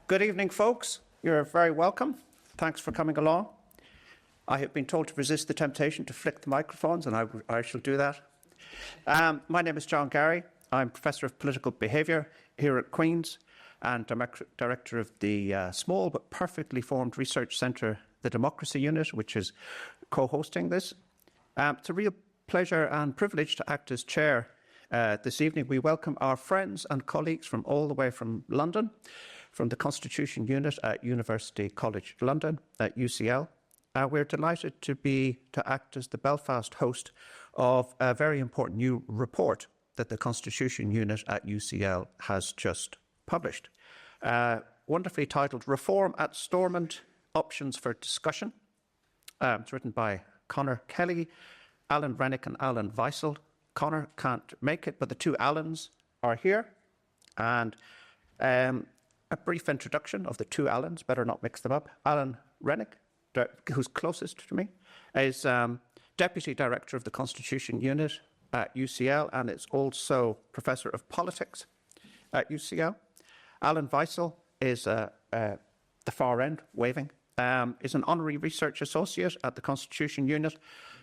Good evening, folks. You're very welcome. Thanks for coming along. I have been told to resist the temptation to flick the microphones, and I shall do that. My name is John Gary. I'm Professor of Political Behaviour here at Queen's and Director of the small but perfectly formed research centre, the Democracy Unit, which is co-hosting this. It's a real pleasure and privilege to act as chair this evening. We welcome our friends and colleagues from all the way from London, from the Constitution Unit at University College London, at UCL. We're delighted to act as the Belfast host of a very important new report that the Constitution Unit at UCL has just published. Wonderfully titled Reform at Stormont, Options for Discussion. It's written by Conor Kelly, Alan Rennick and Alan Weissel. Conor can't make it, but the two Allans are here. And a brief introduction of the two Allans, better not mix them up. Alan Rennick, who's closest to me, is Deputy Director of the Constitution Unit at UCL and is also Professor of Politics at UCL. Alan Weissel is the far end, waving, is an Honorary Research Associate at the Constitution Unit.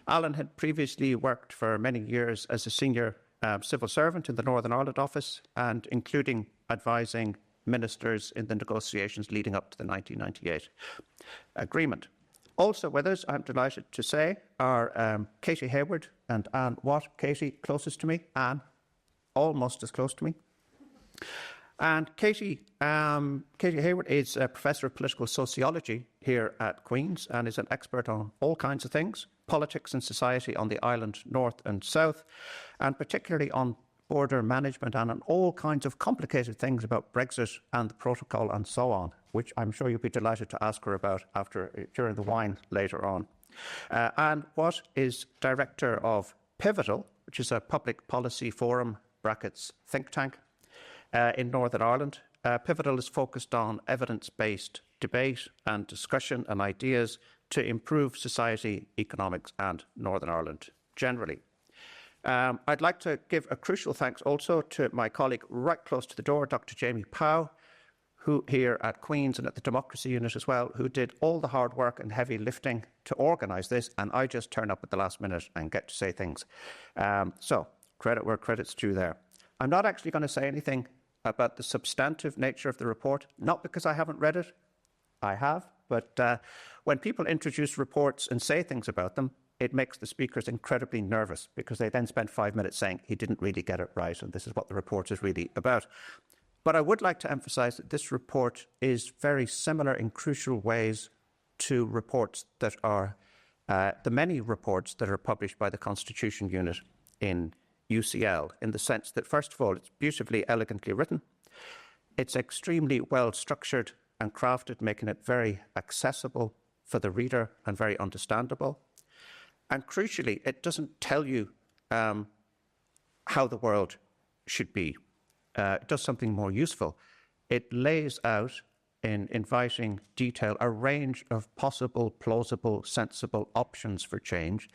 Alan had previously worked for many years as a senior civil servant in the Northern Ireland office and including advising ministers in the negotiations leading up to the 1998 agreement. Also with us, I'm delighted to say, are Katy Hayward and Anne Watt. Katy, closest to me. Anne, almost as close to me. And Katy Hayward is a Professor of Political Sociology here at Queen's and is an expert on all kinds of things, politics and society on the island north and south, and particularly on border management and on all kinds of complicated things about Brexit and the protocol and so on, which I'm sure you'll be delighted to ask her about during the wine later on. And Watt is Director of Pivotal, which is a public policy forum, brackets, think tank, in Northern Ireland. Pivotal is focused on evidence-based debate and discussion and ideas to improve society, economics and Northern Ireland generally. I'd like to give a crucial thanks also to my colleague right close to the door, Dr. Jamie Powell, who here at Queen's and at the Democracy Unit as well, who did all the hard work and heavy lifting to organise this, and I just turn up at the last minute and get to say things. So, credit where credit's due there. I'm not actually going to say anything about the substantive nature of the report, not because I haven't read it, I have, but when people introduce reports and say things about them, it makes the speakers incredibly nervous because they then spend 5 minutes saying he didn't really get it right and this is what the report is really about. But I would like to emphasise that this report is very similar in crucial ways to reports that are the many reports that are published by the Constitution Unit in UCL, in the sense that, first of all, it's beautifully, elegantly written. It's extremely well structured and crafted, making it very accessible for the reader and very understandable. And crucially, it doesn't tell you how the world should be. It does something more useful. It lays out in inviting detail a range of possible, plausible, sensible options for change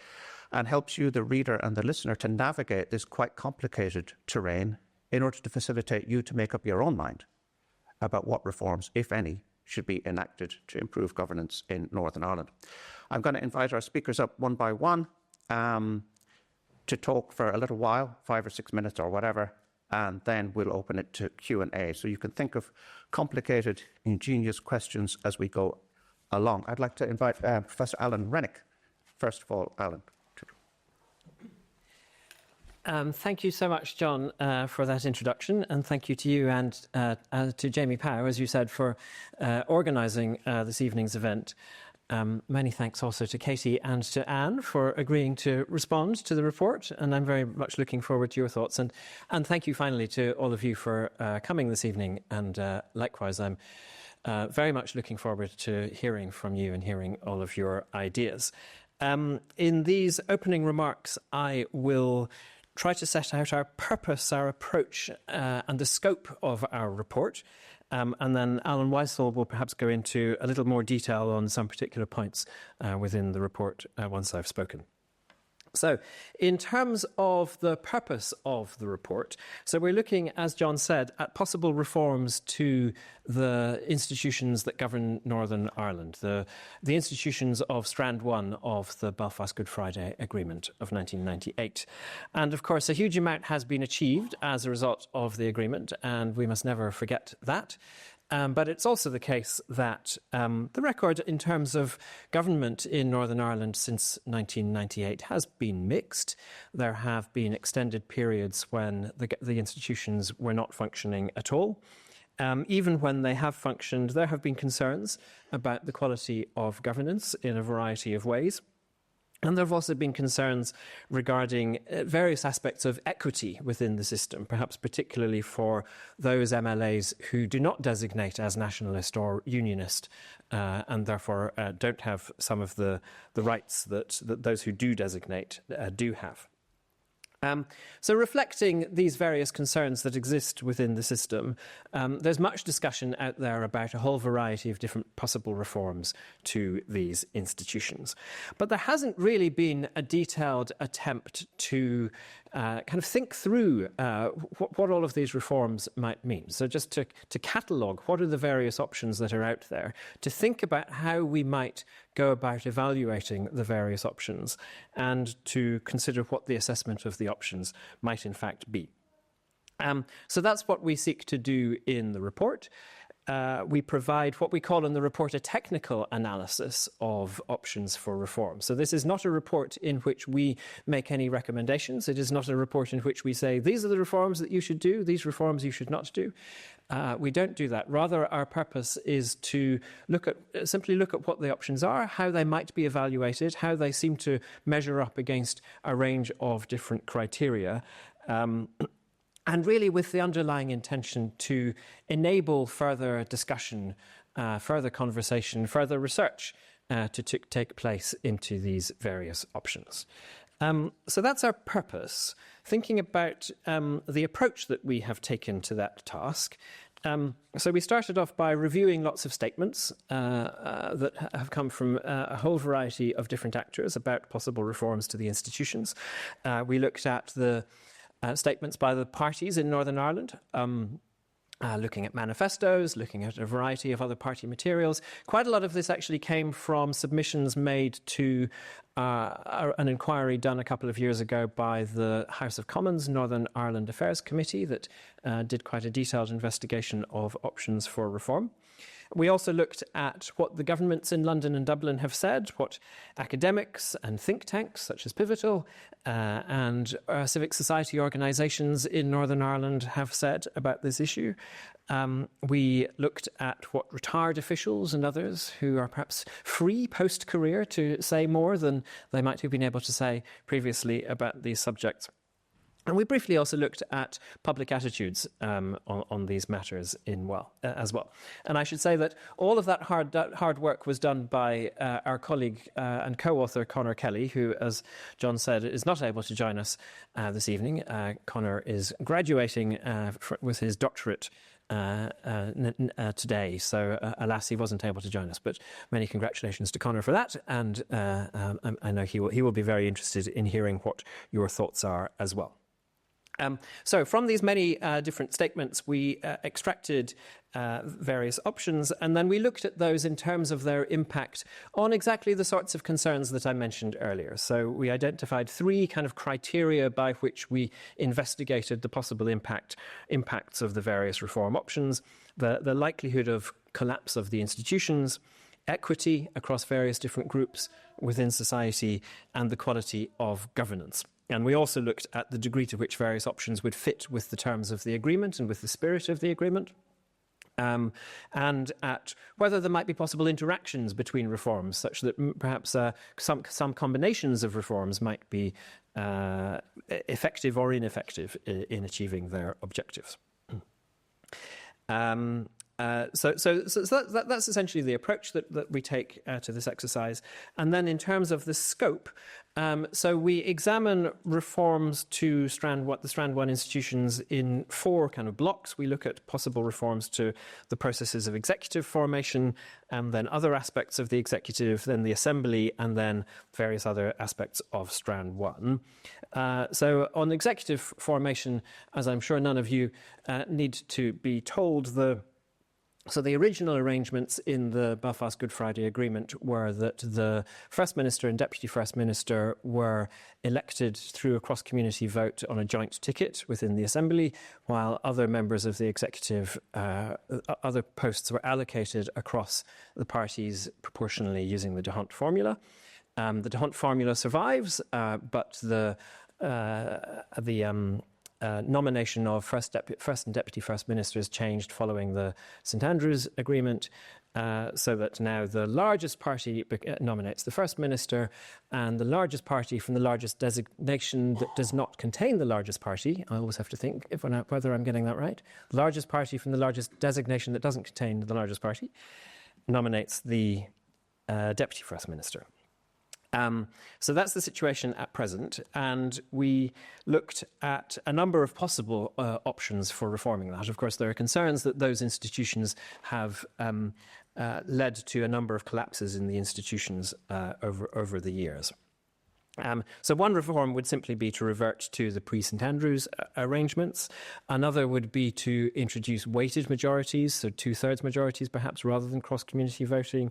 and helps you, the reader and the listener, to navigate this quite complicated terrain in order to facilitate you to make up your own mind about what reforms, if any, should be enacted to improve governance in Northern Ireland. I'm going to invite our speakers up one by one to talk for a little while, 5 or 6 minutes or whatever, and then we'll open it to Q&A. So you can think of complicated, ingenious questions as we go along. I'd like to invite Professor Alan Rennick. First of all, Alan. Thank you so much, John, for that introduction, and thank you to you and to Jamie Powell, as you said, for organising this evening's event. Many thanks also to Katy and to Anne for agreeing to respond to the report, and I'm very much looking forward to your thoughts. And thank you finally to all of you for coming this evening, and likewise I'm very much looking forward to hearing from you and hearing all of your ideas. In these opening remarks, I will try to set out our purpose, our approach, and the scope of our report. And then Alan Weissel will perhaps go into a little more detail on some particular points within the report once I've spoken. So in terms of the purpose of the report, so we're looking, as John said, at possible reforms to the institutions that govern Northern Ireland, the institutions of Strand 1 of the Belfast Good Friday Agreement of 1998. And of course, a huge amount has been achieved as a result of the agreement, and we must never forget that. But it's also the case that the record in terms of government in Northern Ireland since 1998 has been mixed. There have been extended periods when the institutions were not functioning at all. Even when they have functioned, there have been concerns about the quality of governance in a variety of ways. And there have also been concerns regarding various aspects of equity within the system, perhaps particularly for those MLAs who do not designate as nationalist or unionist and therefore don't have some of the rights that those who do designate do have. So reflecting these various concerns that exist within the system, there's much discussion out there about a whole variety of different possible reforms to these institutions. But there hasn't really been a detailed attempt to kind of think through what all of these reforms might mean. So just to catalogue what are the various options that are out there, to think about how we might go about evaluating the various options and to consider what the assessment of the options might in fact be. So that's what we seek to do in the report. We provide what we call in the report a technical analysis of options for reform. So this is not a report in which we make any recommendations. It is not a report in which we say, these are the reforms that you should do, these reforms you should not do. We don't do that. Rather, our purpose is to simply look at what the options are, how they might be evaluated, how they seem to measure up against a range of different criteria. And really with the underlying intention to enable further discussion, further conversation, further research to take place into these various options. So that's our purpose. Thinking about the approach that we have taken to that task. So we started off by reviewing lots of statements that have come from a whole variety of different actors about possible reforms to the institutions. We looked at the statements by the parties in Northern Ireland, looking at manifestos, looking at a variety of other party materials. Quite a lot of this actually came from submissions made to an inquiry done a couple of years ago by the House of Commons Northern Ireland Affairs Committee that did quite a detailed investigation of options for reform. We also looked at what the governments in London and Dublin have said, what academics and think tanks such as Pivotal and civic society organisations in Northern Ireland have said about this issue. We looked at what retired officials and others who are perhaps free post-career to say more than they might have been able to say previously about these subjects. And we briefly also looked at public attitudes on these matters as well. And I should say that all of that hard work was done by our colleague and co-author Conor Kelly, who, as John said, is not able to join us this evening. Conor is graduating with his doctorate today, so alas, he wasn't able to join us. But many congratulations to Conor for that, and I know he will be very interested in hearing what your thoughts are as well. So from these many different statements, we extracted various options, and then we looked at those in terms of their impact on exactly the sorts of concerns that I mentioned earlier. So we identified three kind of criteria by which we investigated the possible impacts of the various reform options: the likelihood of collapse of the institutions, equity across various different groups within society, and the quality of governance. And we also looked at the degree to which various options would fit with the terms of the agreement and with the spirit of the agreement, and at whether there might be possible interactions between reforms, such that perhaps some combinations of reforms might be effective or ineffective in achieving their objectives. That's essentially the approach that we take to this exercise. And then in terms of the scope, so we examine reforms to the Strand 1 institutions in 4 kind of blocks. We look at possible reforms to the processes of executive formation, and then other aspects of the executive, then the assembly, and then various other aspects of Strand 1. So on executive formation, as I'm sure none of you need to be told, So the original arrangements in the Belfast Good Friday Agreement were that the First Minister and Deputy First Minister were elected through a cross-community vote on a joint ticket within the Assembly, while other members of the Executive, other posts were allocated across the parties proportionally using the D'Hondt formula. The D'Hondt formula survives, but the nomination of first and deputy first ministers changed following the St Andrews Agreement, so that now the largest party nominates the first minister, and the largest party from the largest designation that does not contain the largest party, I always have to think whether I'm getting that right, the largest party from the largest designation that doesn't contain the largest party nominates the deputy first minister. So that's the situation at present, and we looked at a number of possible options for reforming that. Of course, there are concerns that those institutions have led to a number of collapses in the institutions over the years. So one reform would simply be to revert to the pre-St Andrews arrangements. Another would be to introduce weighted majorities, so 2/3 majorities perhaps, rather than cross-community voting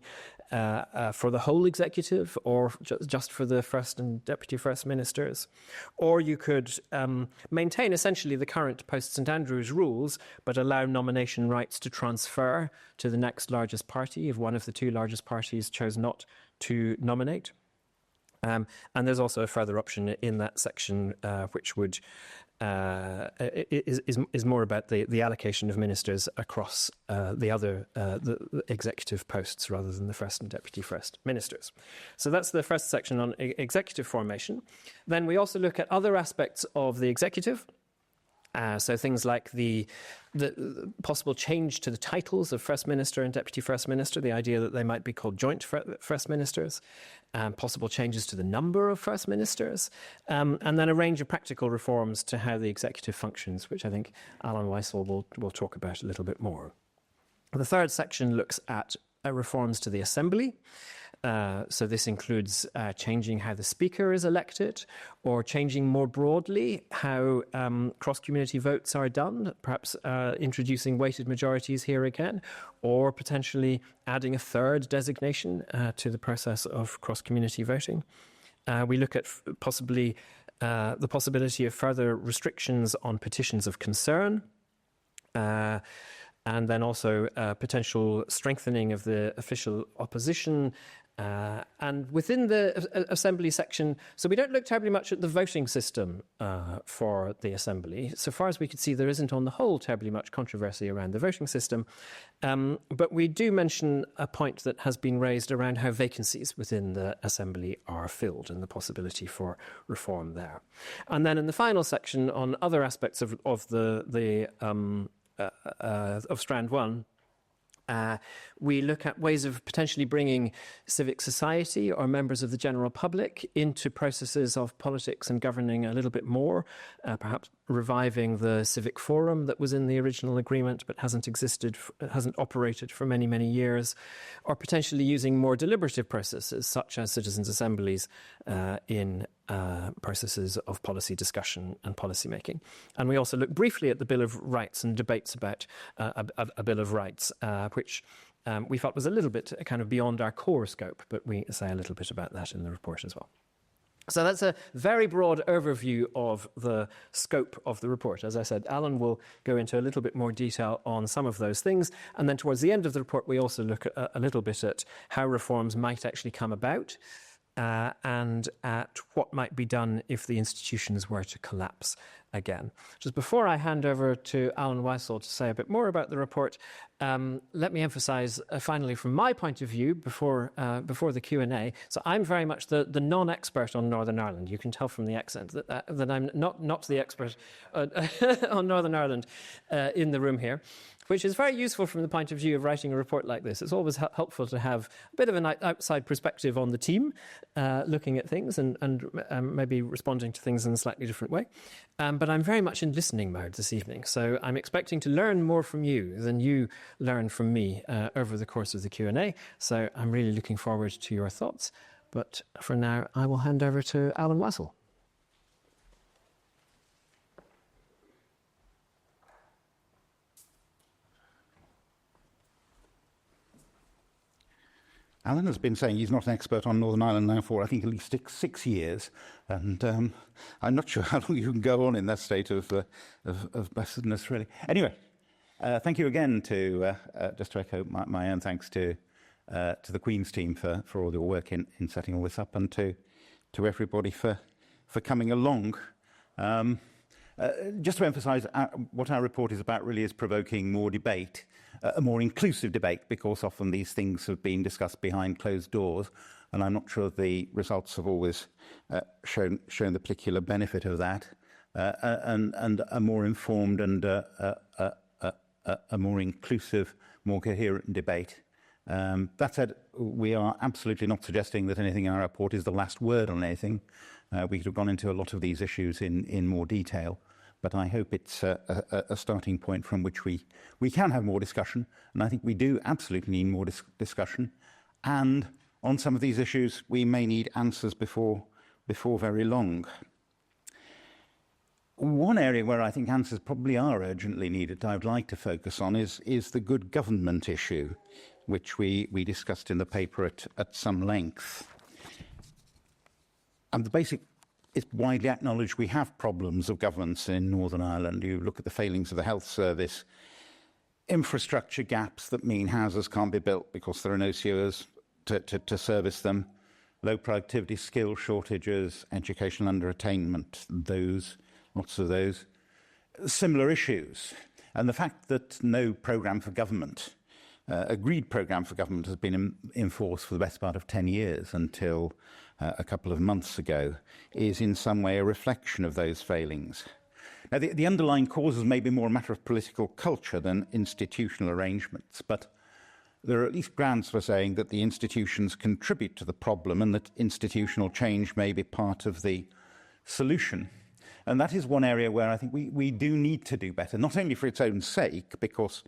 for the whole executive, or just for the first and deputy first ministers. Or you could maintain essentially the current post-St Andrews rules, but allow nomination rights to transfer to the next largest party if one of the 2 largest parties chose not to nominate. And there's also a further option in that section which would is more about the allocation of ministers across the executive posts rather than the first and deputy first ministers. So that's the first section on executive formation. Then we also look at other aspects of the executive. So things like the possible change to the titles of First Minister and Deputy First Minister, the idea that they might be called joint First Ministers, possible changes to the number of First Ministers, and then a range of practical reforms to how the executive functions, which I think Alan Weissel will talk about a little bit more. The third section looks at reforms to the Assembly. So this includes changing how the Speaker is elected, or changing more broadly how cross-community votes are done, perhaps introducing weighted majorities here again, or potentially adding a 3rd designation to the process of cross-community voting. We look at possibly the possibility of further restrictions on petitions of concern, and then also potential strengthening of the official opposition. And within the Assembly section, so we don't look terribly much at the voting system for the Assembly. So far as we could see, there isn't on the whole terribly much controversy around the voting system. But we do mention a point that has been raised around how vacancies within the Assembly are filled and the possibility for reform there. And then in the final section on other aspects of Strand 1, we look at ways of potentially bringing civic society or members of the general public into processes of politics and governing a little bit more, perhaps reviving the civic forum that was in the original agreement but hasn't operated for many, many years, or potentially using more deliberative processes such as citizens' assemblies in processes of policy discussion and policy making. And we also look briefly at the Bill of Rights and debates about a Bill of Rights, which we felt was a little bit kind of beyond our core scope, but we say a little bit about that in the report as well. So that's a very broad overview of the scope of the report. As I said, Alan will go into a little bit more detail on some of those things. And then towards the end of the report, we also look at a little bit at how reforms might actually come about, and at what might be done if the institutions were to collapse again. Just before I hand over to Alan Weissel to say a bit more about the report, let me emphasise finally from my point of view before the Q&A. So I'm very much the non-expert on Northern Ireland. You can tell from the accent that I'm not the expert on Northern Ireland in the room here. which is very useful from the point of view of writing a report like this. It's always helpful to have a bit of an outside perspective on the team, looking at things and maybe responding to things in a slightly different way. But I'm very much in listening mode this evening, so I'm expecting to learn more from you than you learn from me over the course of the Q&A. So I'm really looking forward to your thoughts. But for now, I will hand over to Alan Wassell. Alan has been saying he's not an expert on Northern Ireland now for, I think, at least six years. And I'm not sure how long you can go on in that state of blessedness, really. Anyway, thank you again to, just to echo my own thanks to the Queen's team for all their work in setting all this up, and to everybody for coming along. Just to emphasise, what our report is about really is provoking more debate, a more inclusive debate, because often these things have been discussed behind closed doors, and I'm not sure the results have always shown the particular benefit of that, and a more informed and a more inclusive, more coherent debate. That said, we are absolutely not suggesting that anything in our report is the last word on anything. We could have gone into a lot of these issues in more detail, but I hope it's a starting point from which we can have more discussion, and I think we do absolutely need more discussion. And on some of these issues, we may need answers before very long. One area where I think answers probably are urgently needed, I would like to focus on, is the good government issue, which we discussed in the paper at some length. And the basic, it's widely acknowledged we have problems of governance in Northern Ireland. You look at the failings of the health service, infrastructure gaps that mean houses can't be built because there are no sewers to service them, low productivity, skill shortages, educational underattainment, lots of those. Similar issues. And the fact that no programme for government, agreed programme for government, has been in force for the best part of 10 years until a couple of months ago, is in some way a reflection of those failings. Now, the underlying causes may be more a matter of political culture than institutional arrangements, but there are at least grounds for saying that the institutions contribute to the problem and that institutional change may be part of the solution. And that is one area where I think we do need to do better, not only for its own sake, because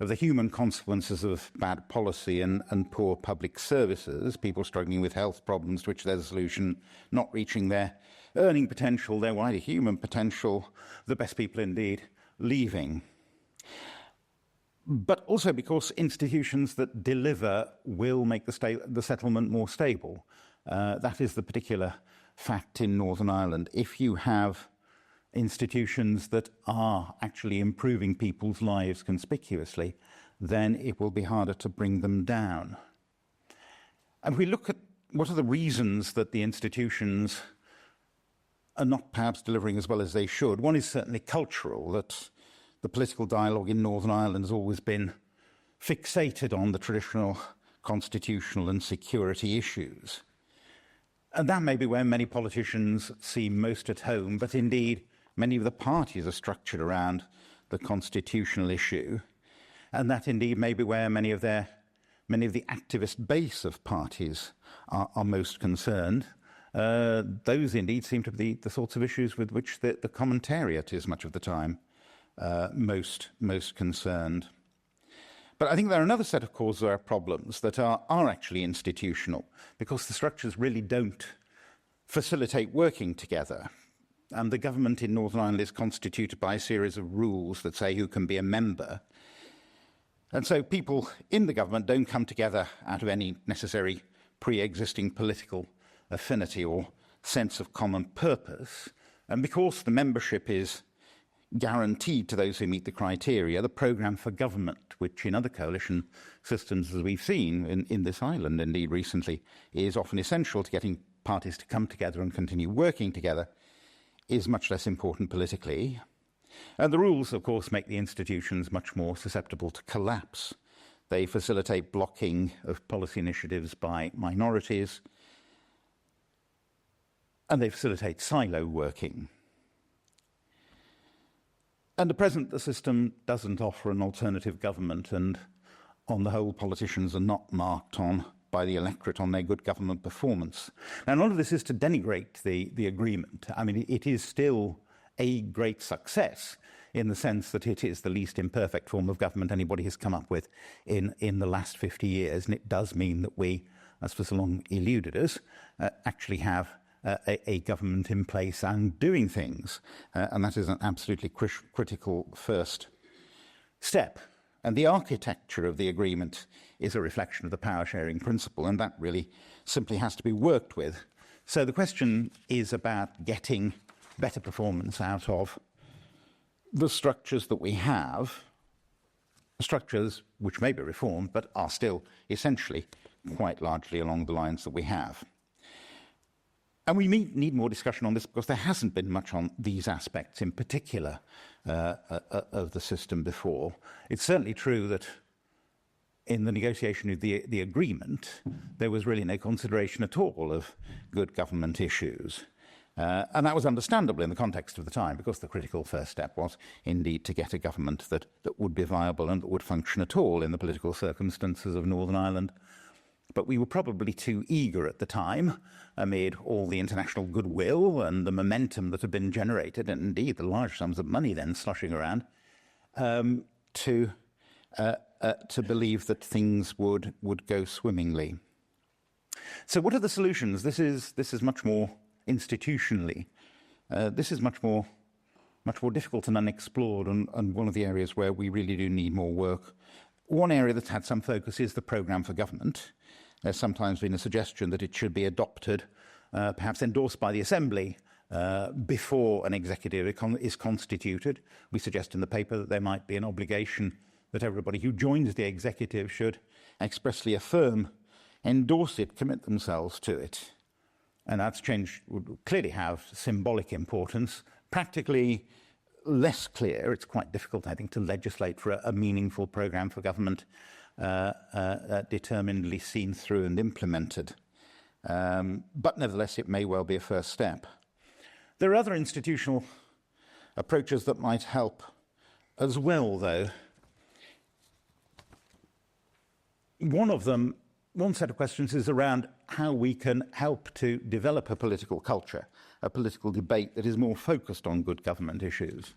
of the human consequences of bad policy and poor public services, people struggling with health problems to which there's a solution, not reaching their earning potential, their wider human potential, the best people indeed leaving. But also because institutions that deliver will make the settlement more stable. That is the particular fact in Northern Ireland. If you have institutions that are actually improving people's lives conspicuously, then it will be harder to bring them down. And if we look at what are the reasons that the institutions are not perhaps delivering as well as they should, one is certainly cultural, that the political dialogue in Northern Ireland has always been fixated on the traditional constitutional and security issues. And that may be where many politicians seem most at home, but indeed many of the parties are structured around the constitutional issue, and that indeed may be where many of the activist base of parties are most concerned. Those indeed seem to be the sorts of issues with which the commentariat is much of the time most concerned. But I think there are another set of causes or problems that are actually institutional, because the structures really don't facilitate working together. And the government in Northern Ireland is constituted by a series of rules that say who can be a member. And so people in the government don't come together out of any necessary pre-existing political affinity or sense of common purpose. And because the membership is guaranteed to those who meet the criteria, the programme for government, which in other coalition systems, as we've seen in this island indeed recently, is often essential to getting parties to come together and continue working together, is much less important politically. And the rules, of course, make the institutions much more susceptible to collapse. They facilitate blocking of policy initiatives by minorities, and they facilitate silo working. And at present, the system doesn't offer an alternative government, and on the whole, politicians are not marked on by the electorate on their good government performance. Now, none of this is to denigrate the agreement. I mean, it is still a great success in the sense that it is the least imperfect form of government anybody has come up with in the last 50 years. And it does mean that we, as for so long eluded us, actually have a government in place and doing things. And that is an absolutely critical first step. And the architecture of the agreement is a reflection of the power-sharing principle, and that really simply has to be worked with. So the question is about getting better performance out of the structures that we have, structures which may be reformed but are still essentially quite largely along the lines that we have. And we need more discussion on this because there hasn't been much on these aspects in particular of the system before. It's certainly true that in the negotiation of the agreement, there was really no consideration at all of good government issues. And that was understandable in the context of the time, because the critical first step was indeed to get a government that would be viable and that would function at all in the political circumstances of Northern Ireland. But we were probably too eager at the time, amid all the international goodwill and the momentum that had been generated, and indeed the large sums of money then slushing around, to believe that things would go swimmingly. So what are the solutions? This is much more institutionally. This is much more difficult and unexplored, and one of the areas where we really do need more work. One area that's had some focus is the programme for government. There's sometimes been a suggestion that it should be adopted, perhaps endorsed by the Assembly, before an executive is constituted. We suggest in the paper that there might be an obligation that everybody who joins the executive should expressly affirm, endorse it, commit themselves to it. And that's change would clearly have symbolic importance. Practically less clear. It's quite difficult, I think, to legislate for a meaningful programme for government determinedly seen through and implemented. But nevertheless, it may well be a first step. There are other institutional approaches that might help as well, though. One set of questions is around how we can help to develop a political culture, a political debate that is more focused on good government issues.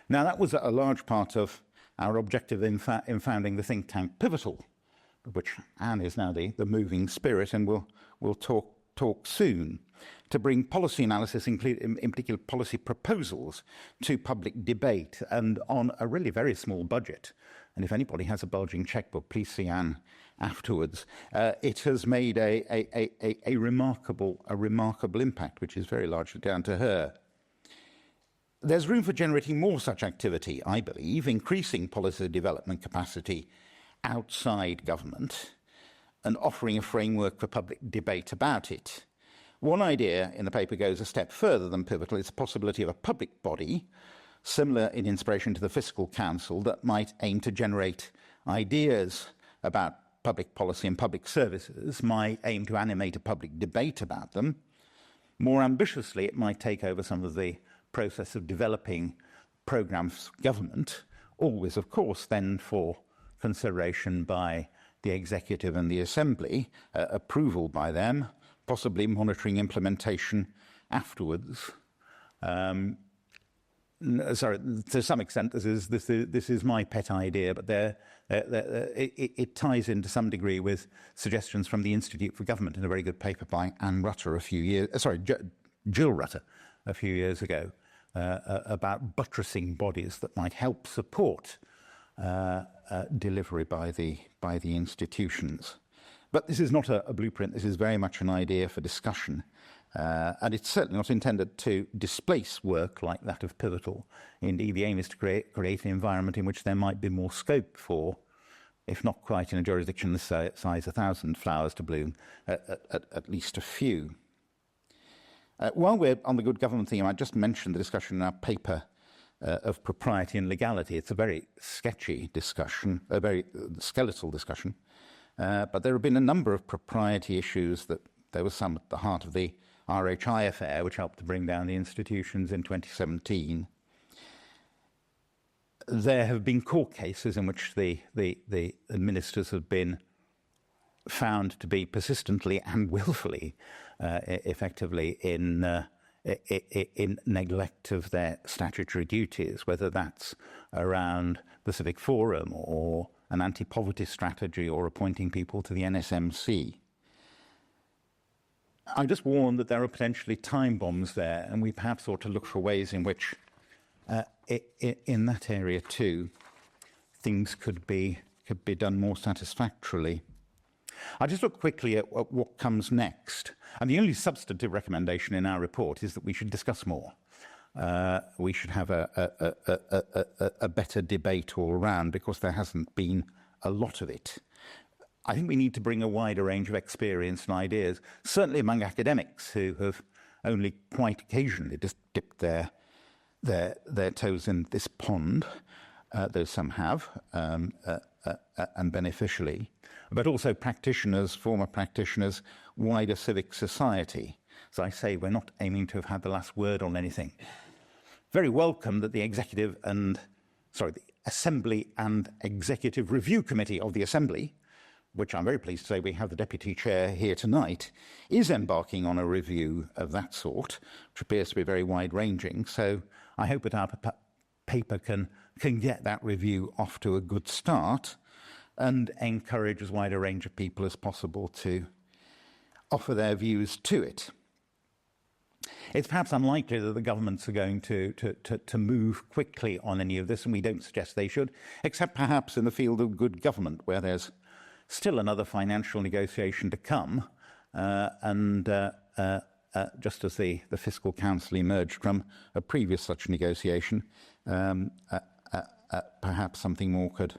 Now, that was a large part of our objective in founding the think tank Pivotal, of which Anne is now the moving spirit, and we'll talk soon, to bring policy analysis, in particular policy proposals, to public debate, and on a really very small budget. And if anybody has a bulging checkbook, please see Anne afterwards. It has made a remarkable impact, which is very largely down to her. There's room for generating more such activity, I believe, increasing policy development capacity outside government and offering a framework for public debate about it. One idea in the paper goes a step further than Pivotal. It's the possibility of a public body, similar in inspiration to the Fiscal Council, that might aim to generate ideas about public policy and public services, might aim to animate a public debate about them. More ambitiously, it might take over some of the process of developing programmes for government, always, of course, then for consideration by the Executive and the Assembly, approval by them, possibly monitoring implementation afterwards. Sorry, to some extent, this is my pet idea, but it ties in to some degree with suggestions from the Institute for Government in a very good paper by Jill Rutter a few years ago, about buttressing bodies that might help support delivery by the institutions. But this is not a blueprint. This is very much an idea for discussion. And it's certainly not intended to displace work like that of Pivotal. Indeed, the aim is to create an environment in which there might be more scope for, if not quite in a jurisdiction the size 1,000 flowers to bloom, at least a few. While we're on the good government theme, I just mentioned the discussion in our paper of propriety and legality. It's a very sketchy discussion, a very skeletal discussion. But there have been a number of propriety issues that there was some at the heart of the RHI affair, which helped to bring down the institutions in 2017. there have been court cases in which the ministers have been found to be persistently and willfully, effectively, in neglect of their statutory duties, whether that's around the Civic Forum or an anti-poverty strategy or appointing people to the NSMC. I just warn that there are potentially time bombs there, and we perhaps ought to look for ways in which, in that area too, things could be done more satisfactorily. I'll just look quickly at what comes next. And the only substantive recommendation in our report is that we should discuss more. We should have a better debate all around, because there hasn't been a lot of it. I think we need to bring a wider range of experience and ideas, certainly among academics who have only quite occasionally just dipped their toes in this pond, though some have, and beneficially, but also practitioners, former practitioners, wider civic society. As I say, we're not aiming to have had the last word on anything. Very welcome that the the Assembly and Executive Review Committee of the Assembly, which I'm very pleased to say we have the Deputy Chair here tonight, is embarking on a review of that sort, which appears to be very wide-ranging. So I hope that our paper can get that review off to a good start and encourage as wide a range of people as possible to offer their views to it. It's perhaps unlikely that the governments are going to move quickly on any of this, and we don't suggest they should, except perhaps in the field of good government, where there's still another financial negotiation to come, just as the Fiscal Council emerged from a previous such negotiation, perhaps something more could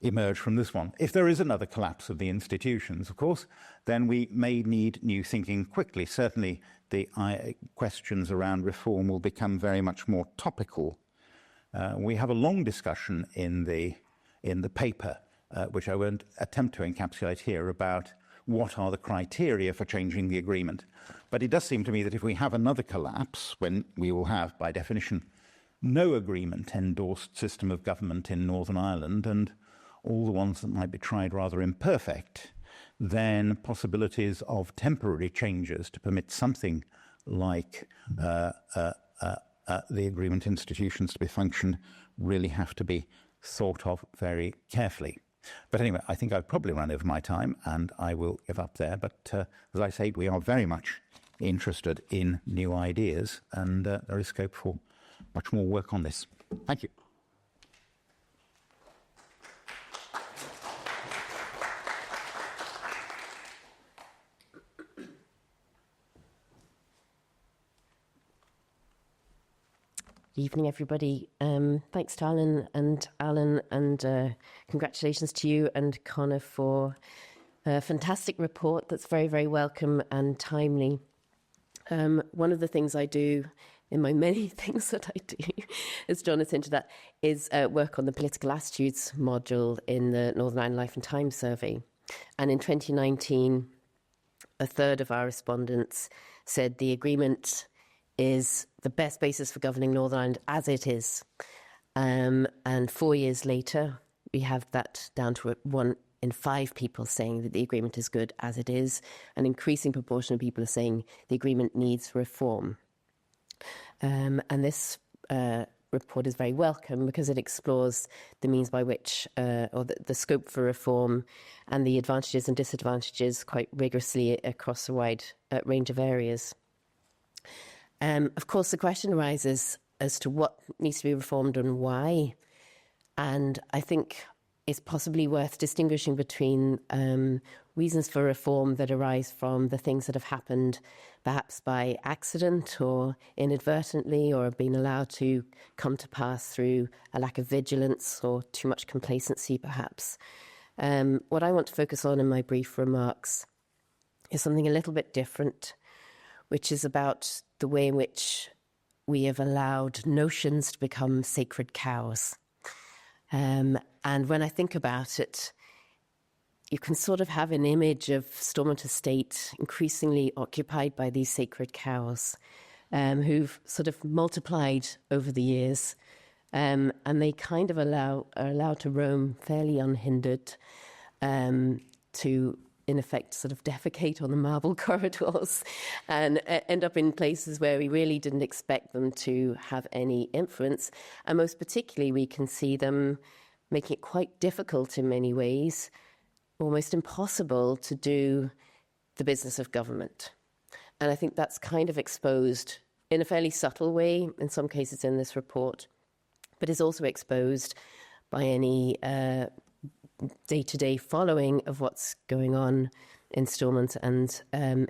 emerge from this one. If there is another collapse of the institutions, of course, then we may need new thinking quickly. Certainly the questions around reform will become very much more topical. We have a long discussion in the paper, which I won't attempt to encapsulate here, about what are the criteria for changing the agreement. But it does seem to me that if we have another collapse, when we will have, by definition, no agreement-endorsed system of government in Northern Ireland, and all the ones that might be tried rather imperfect, then possibilities of temporary changes to permit something like the agreement institutions to function really have to be thought of very carefully. But anyway, I think I've probably run over my time, and I will give up there. But as I say, we are very much interested in new ideas, and there is scope for much more work on this. Thank you. Good evening, everybody. Thanks to Alan, and congratulations to you and Connor for a fantastic report that's very, very welcome and timely. One of the things I do, in my many things that I do, as John has hinted at, is work on the political attitudes module in the Northern Ireland Life and Times survey. And in 2019, a third of our respondents said the agreement is the best basis for governing Northern Ireland as it is. And 4 years later, we have that down to 1 in 5 people saying that the agreement is good as it is. An increasing proportion of people are saying the agreement needs reform. And this report is very welcome because it explores the means by which, or the scope for reform and the advantages and disadvantages quite rigorously across a wide range of areas. Of course, the question arises as to what needs to be reformed and why. And I think it's possibly worth distinguishing between reasons for reform that arise from the things that have happened perhaps by accident or inadvertently, or have been allowed to come to pass through a lack of vigilance or too much complacency, perhaps. What I want to focus on in my brief remarks is something a little bit different, which is about the way in which we have allowed notions to become sacred cows. And when I think about it, you can sort of have an image of Stormont Estate increasingly occupied by these sacred cows, who've sort of multiplied over the years and they kind of are allowed to roam fairly unhindered, to, in effect, sort of defecate on the marble corridors and end up in places where we really didn't expect them to have any influence. And most particularly, we can see them making it quite difficult in many ways, almost impossible to do the business of government. And I think that's kind of exposed in a fairly subtle way, in some cases in this report, but is also exposed by any day-to-day following of what's going on in Stormont and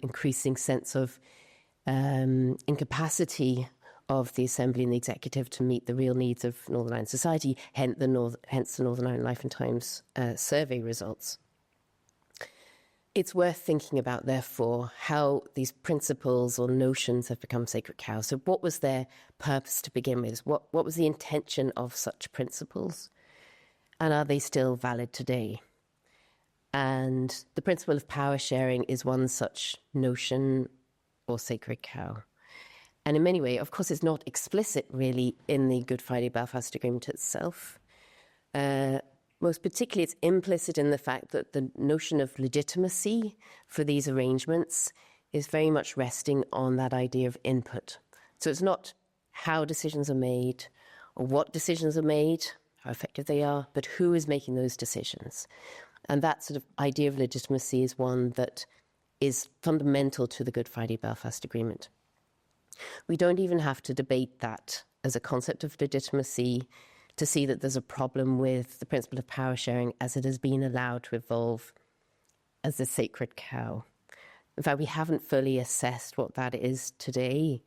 increasing sense of incapacity of the Assembly and the Executive to meet the real needs of Northern Ireland society, hence the Northern Ireland Life and Times survey results. It's worth thinking about, therefore, how these principles or notions have become sacred cows. So what was their purpose to begin with? What was the intention of such principles? And are they still valid today? And the principle of power sharing is one such notion or sacred cow. And in many ways, of course, it's not explicit really in the Good Friday Belfast Agreement itself. Most particularly, it's implicit in the fact that the notion of legitimacy for these arrangements is very much resting on that idea of input. So it's not how decisions are made or what decisions are made, how effective they are, but who is making those decisions. And that sort of idea of legitimacy is one that is fundamental to the Good Friday Belfast Agreement. We don't even have to debate that as a concept of legitimacy to see that there's a problem with the principle of power sharing as it has been allowed to evolve as a sacred cow. In fact, we haven't fully assessed what that is today.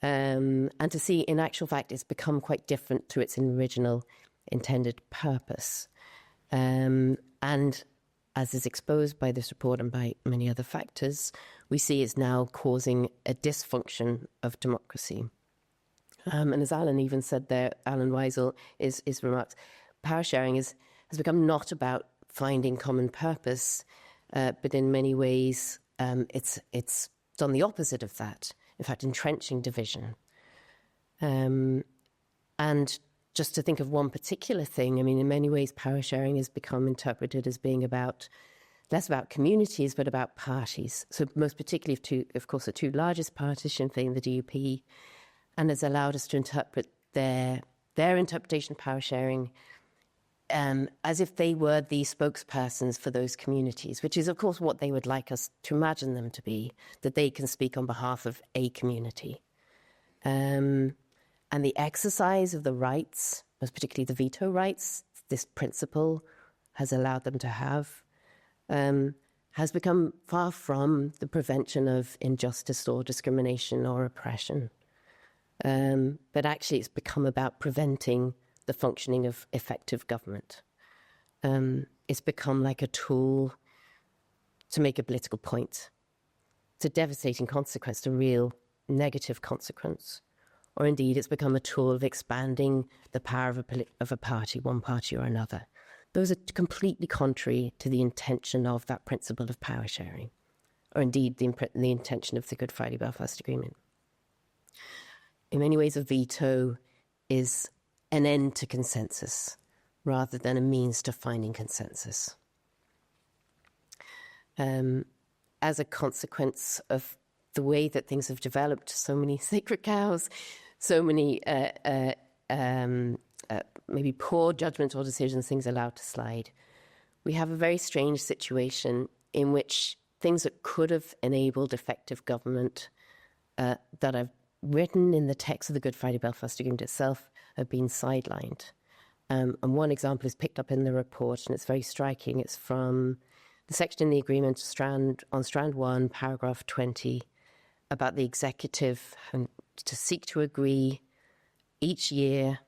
And to see, in actual fact, it's become quite different to its original intended purpose. And as is exposed by this report and by many other factors, we see it's now causing a dysfunction of democracy. And as Alan even said there, Alan Weisel, is remarks, power sharing has become not about finding common purpose, but in many ways it's done the opposite of that, in fact, entrenching division. And just to think of one particular thing, I mean, in many ways, power sharing has become interpreted as being less about communities, but about parties. So most particularly, of course, the two largest parties, Sinn Féin and the DUP, and has allowed us to interpret their interpretation of power sharing as if they were the spokespersons for those communities, which is, of course, what they would like us to imagine them to be, that they can speak on behalf of a community. And the exercise of the rights, most particularly the veto rights, this principle has allowed them to have, has become far from the prevention of injustice or discrimination or oppression. But actually it's become about preventing the functioning of effective government. It's become like a tool to make a political point. It's a devastating consequence, a real negative consequence. Or indeed, it's become a tool of expanding the power of a party, one party or another. Those are completely contrary to the intention of that principle of power sharing, or indeed the intention of the Good Friday Belfast Agreement. In many ways, a veto is an end to consensus rather than a means to finding consensus. As a consequence of the way that things have developed, so many sacred cows, so many maybe poor judgment or decisions, things allowed to slide. We have a very strange situation in which things that could have enabled effective government that I've written in the text of the Good Friday Belfast Agreement itself have been sidelined. And one example is picked up in the report, and it's very striking. It's from the section in the agreement on Strand 1, paragraph 20, about the executive to seek to agree each year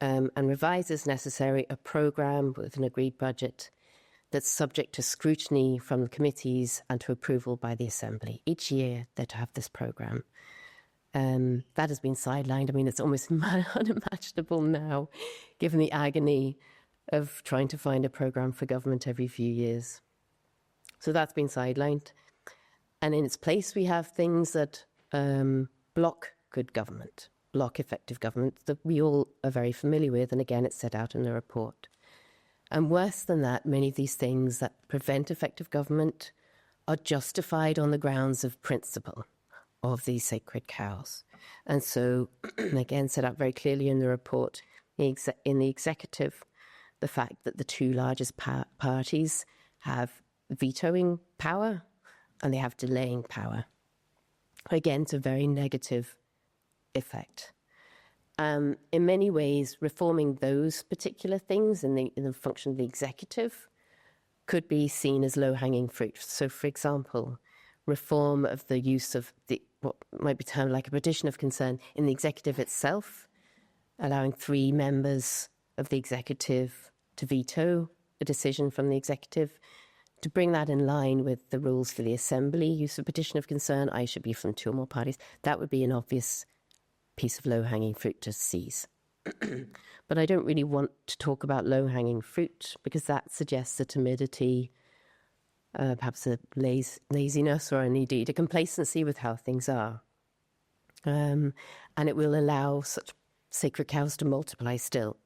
and revise as necessary a programme with an agreed budget that's subject to scrutiny from the committees and to approval by the Assembly. Each year they're to have this programme. That has been sidelined. I mean, it's almost unimaginable now, given the agony of trying to find a programme for government every few years. So that's been sidelined. And in its place, we have things that block good government. block effective government that we all are very familiar with, and again, it's set out in the report. And worse than that, many of these things that prevent effective government are justified on the grounds of principle of these sacred cows. And so, again, set out very clearly in the report, in the executive, the fact that the two largest parties have vetoing power and they have delaying power. Again, it's a very negative effect. In many ways, reforming those particular things in the function of the executive could be seen as low-hanging fruit. So, for example, reform of the use of what might be termed like a petition of concern in the executive itself, allowing 3 members of the executive to veto a decision from the executive. To bring that in line with the rules for the assembly use of petition of concern, I should be from 2 or more parties. That would be an obvious piece of low-hanging fruit to seize. But I don't really want to talk about low-hanging fruit because that suggests a timidity, perhaps a laziness, or indeed a complacency with how things are. And it will allow such sacred cows to multiply still.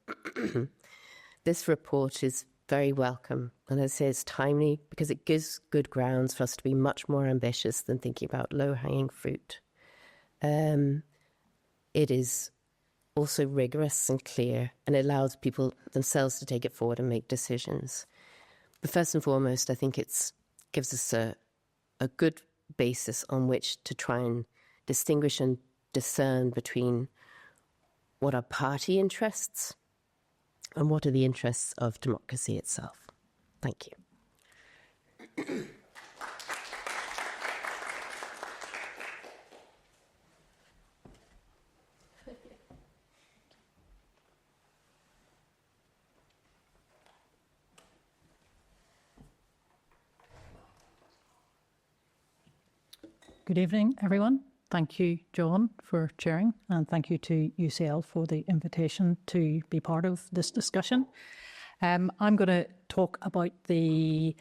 This report is very welcome, and as I say, it's timely because it gives good grounds for us to be much more ambitious than thinking about low-hanging fruit. It is also rigorous and clear, and it allows people themselves to take it forward and make decisions. But first and foremost, I think it gives us a good basis on which to try and distinguish and discern between what are party interests and what are the interests of democracy itself. Thank you. Good evening, everyone. Thank you, John, for chairing, and thank you to UCL for the invitation to be part of this discussion. I'm going to talk about the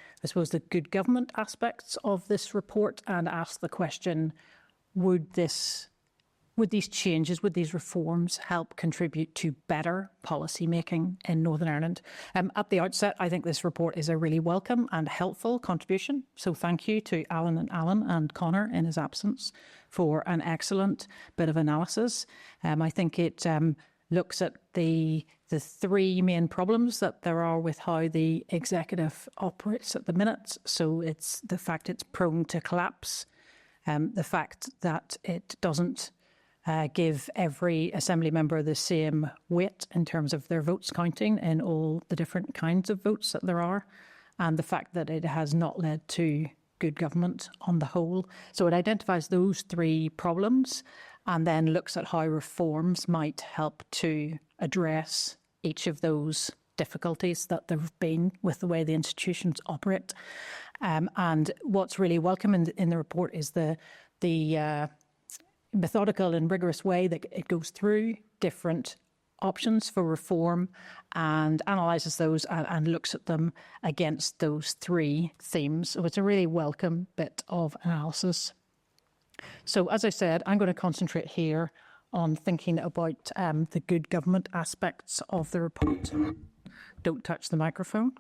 good government aspects of this report and ask the question, would these changes, would these reforms help contribute to better policy making in Northern Ireland? At the outset, I think this report is a really welcome and helpful contribution. So thank you to Alan and Conor in his absence for an excellent bit of analysis. I think it looks at the 3 main problems that there are with how the executive operates at the minute. So it's the fact it's prone to collapse, the fact that it doesn't give every assembly member the same weight in terms of their votes counting in all the different kinds of votes that there are, and the fact that it has not led to good government on the whole. So it identifies those 3 problems and then looks at how reforms might help to address each of those difficulties that there have been with the way the institutions operate. And what's really welcome in the report is the methodical and rigorous way that it goes through different options for reform and analyses those and looks at them against those 3 themes. So it's a really welcome bit of analysis. So as I said, I'm going to concentrate here on thinking about the good government aspects of the report. Don't touch the microphone.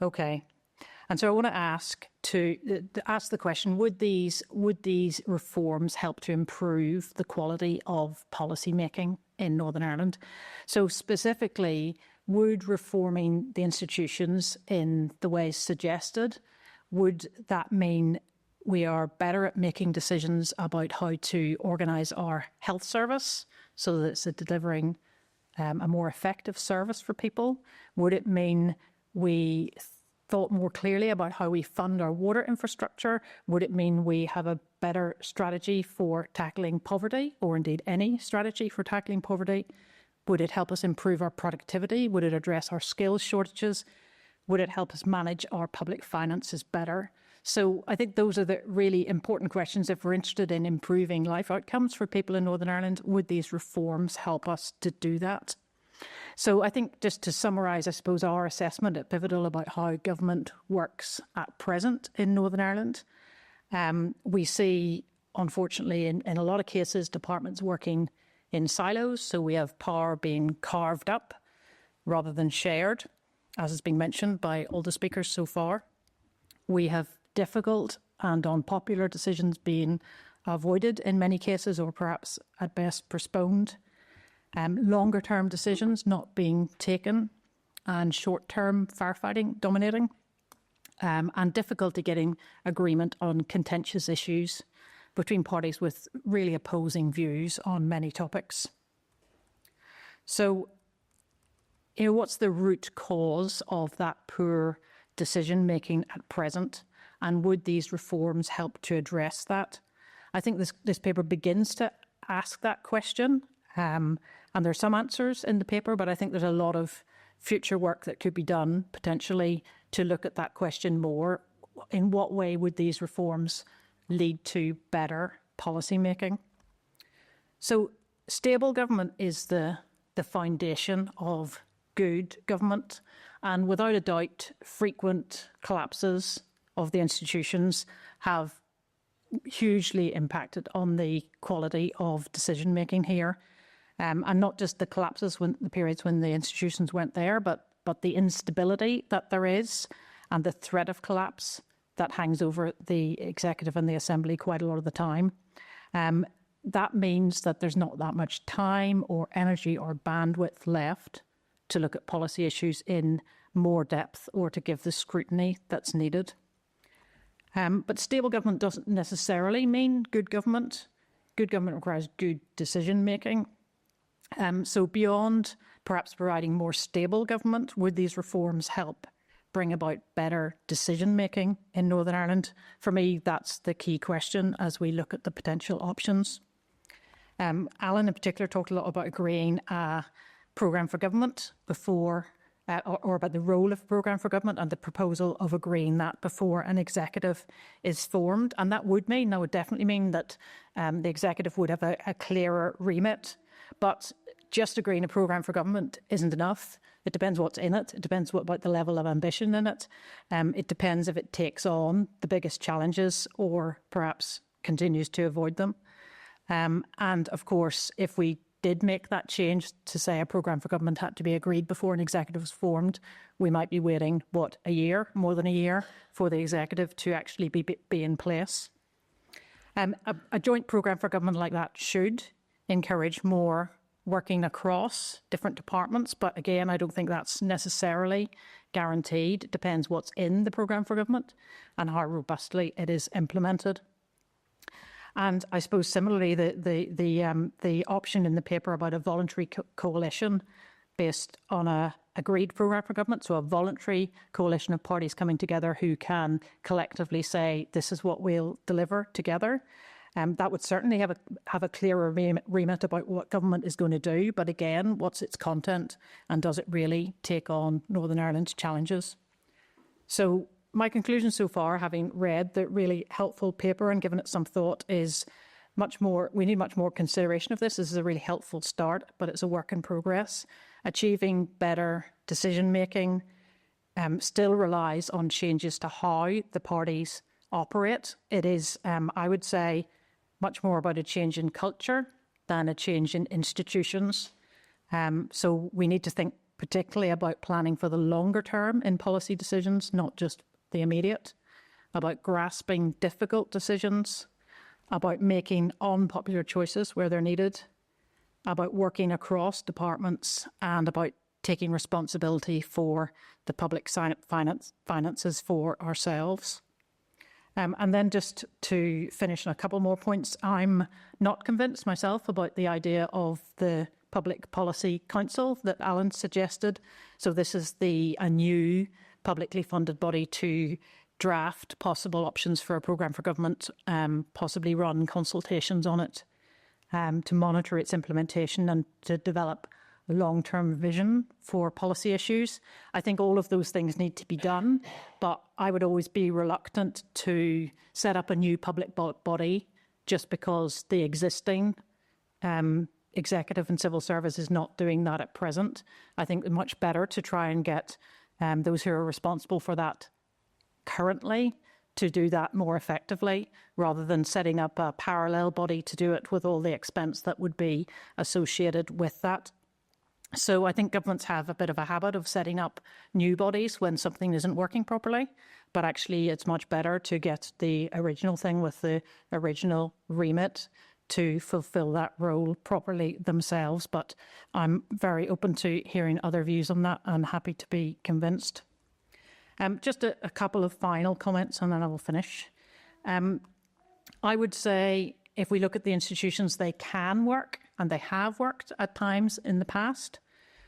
Okay. And so I want to ask the question, would these reforms help to improve the quality of policy making in Northern Ireland? So specifically, would reforming the institutions in the ways suggested, would that mean we are better at making decisions about how to organise our health service so that it's delivering a more effective service for people? Would it mean we thought more clearly about how we fund our water infrastructure? Would it mean we have a better strategy for tackling poverty, or indeed any strategy for tackling poverty? Would it help us improve our productivity? Would it address our skills shortages? Would it help us manage our public finances better? So I think those are the really important questions if we're interested in improving life outcomes for people in Northern Ireland. Would these reforms help us to do that? So I think just to summarise, I suppose, our assessment at Pivotal about how government works at present in Northern Ireland, we see unfortunately, in a lot of cases, departments working in silos. So we have power being carved up rather than shared, as has been mentioned by all the speakers so far. We have difficult and unpopular decisions being avoided in many cases, or perhaps at best postponed. Longer term decisions not being taken, and short term firefighting dominating, and difficulty getting agreement on contentious issues between parties with really opposing views on many topics. So, what's the root cause of that poor decision making at present, and would these reforms help to address that? I think this paper begins to ask that question, and there are some answers in the paper, but I think there's a lot of future work that could be done potentially to look at that question more. In what way would these reforms lead to better policy making? So stable government is the foundation of good government, and without a doubt, frequent collapses of the institutions have hugely impacted on the quality of decision making here, and not just the collapses, when the periods when the institutions went there, but the instability that there is and the threat of collapse that hangs over the executive and the assembly quite a lot of the time. That means that there's not that much time or energy or bandwidth left to look at policy issues in more depth or to give the scrutiny that's needed. But stable government doesn't necessarily mean good government. Good government requires good decision making. So beyond perhaps providing more stable government, would these reforms help bring about better decision making in Northern Ireland? For me, that's the key question as we look at the potential options. Alan in particular talked a lot about agreeing a programme for government before, or about the role of a programme for government and the proposal of agreeing that before an executive is formed. And that would definitely mean that the executive would have a clearer remit. But just agreeing a programme for government isn't enough. It depends what's in it. It depends about the level of ambition in it. It depends if it takes on the biggest challenges or perhaps continues to avoid them. And of course, if we did make that change to say a programme for government had to be agreed before an executive was formed, we might be waiting, a year, more than a year, for the executive to actually be in place. A joint programme for government like that should encourage more working across different departments, but again, I don't think that's necessarily guaranteed. It depends what's in the programme for government and how robustly it is implemented. And I suppose similarly, the option in the paper about a voluntary coalition based on a agreed programme for government, so a voluntary coalition of parties coming together who can collectively say, this is what we'll deliver together. That would certainly have a clearer remit about what government is going to do. But again, what's its content, and does it really take on Northern Ireland's challenges? So my conclusion so far, having read the really helpful paper and given it some thought, is we need much more consideration of this. This is a really helpful start, but it's a work in progress. Achieving better decision making still relies on changes to how the parties operate. It is, I would say, much more about a change in culture than a change in institutions. So we need to think particularly about planning for the longer term in policy decisions, not just the immediate, about grasping difficult decisions, about making unpopular choices where they're needed, about working across departments, and about taking responsibility for the public finances for ourselves. And then just to finish on a couple more points, I'm not convinced myself about the idea of the Public Policy Council that Alan suggested. So this is a new publicly funded body to draft possible options for a programme for government, possibly run consultations on it, to monitor its implementation and to develop a long-term vision for policy issues. I think all of those things need to be done, but I would always be reluctant to set up a new public body just because the existing executive and civil service is not doing that at present. I think it's much better to try and get those who are responsible for that currently to do that more effectively, rather than setting up a parallel body to do it with all the expense that would be associated with that. So I think governments have a bit of a habit of setting up new bodies when something isn't working properly, but actually it's much better to get the original thing with the original remit to fulfill that role properly themselves. But I'm very open to hearing other views on that and happy to be convinced. Just a couple of final comments and then I will finish. I would say if we look at the institutions, they can work and they have worked at times in the past.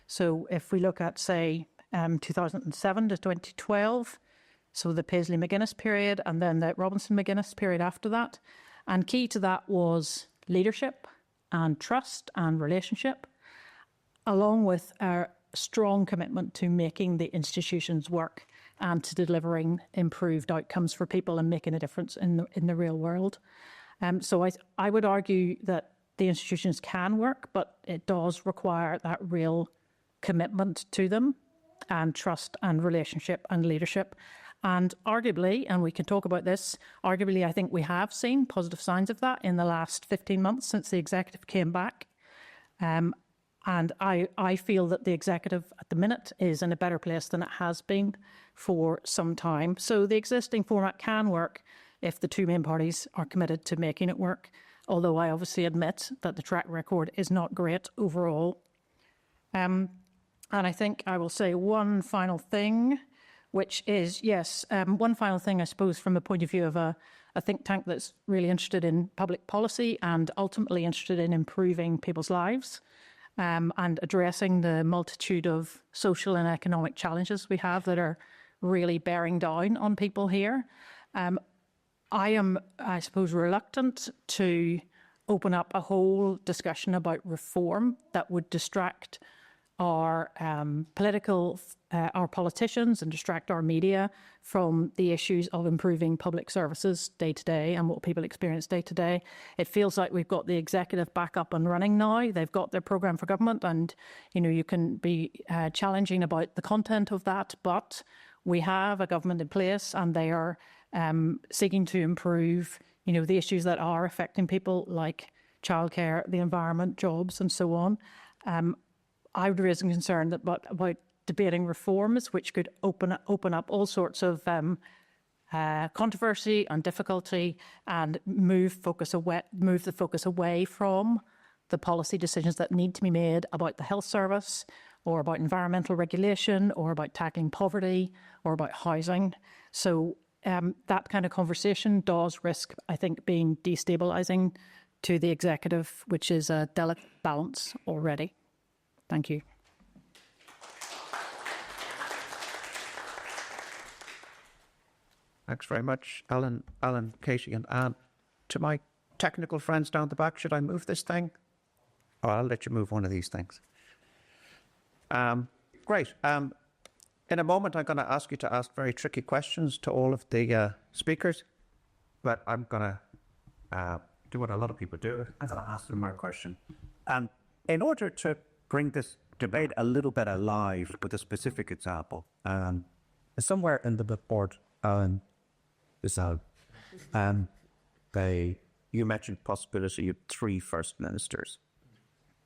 So if we look at, say, 2007 to 2012, so the Paisley-McGuinness period and then the Robinson-McGuinness period after that, and key to that was leadership and trust and relationship, along with a strong commitment to making the institutions work and to delivering improved outcomes for people and making a difference in the real world. So I would argue that the institutions can work, but it does require that real commitment to them and trust and relationship and leadership. And arguably, and we can talk about this, arguably I think we have seen positive signs of that in the last 15 months since the executive came back. And I feel that the executive at the minute is in a better place than it has been for some time. So the existing format can work if the two main parties are committed to making it work, although I obviously admit that the track record is not great overall. And I think I will say one final thing, which is, one final thing, I suppose, from the point of view of a think tank that's really interested in public policy and ultimately interested in improving people's lives and addressing the multitude of social and economic challenges we have that are really bearing down on people here. I am, I suppose, reluctant to open up a whole discussion about reform that would distract our politicians and distract our media from the issues of improving public services day to day and what people experience day to day. It feels like we've got the executive back up and running now. They've got their programme for government and, you know, you can be challenging about the content of that, but we have a government in place and they are seeking to improve, you know, the issues that are affecting people like childcare, the environment, jobs and so on. I would raise a concern about debating reforms, which could open up all sorts of controversy and difficulty, and move the focus away from the policy decisions that need to be made about the health service, or about environmental regulation, or about tackling poverty, or about housing. So that kind of conversation does risk, I think, being destabilising to the executive, which is a delicate balance already. Thank you. Thanks very much, Alan, Katy, and Anne. To my technical friends down the back, should I move this thing? Or I'll let you move one of these things. Great. In a moment, I'm going to ask you to ask very tricky questions to all of the speakers, but I'm going to do what a lot of people do. I'm going to ask them my question. In order to bring this debate a little bit alive with a specific example, somewhere in the report, you mentioned possibility of 3 first ministers.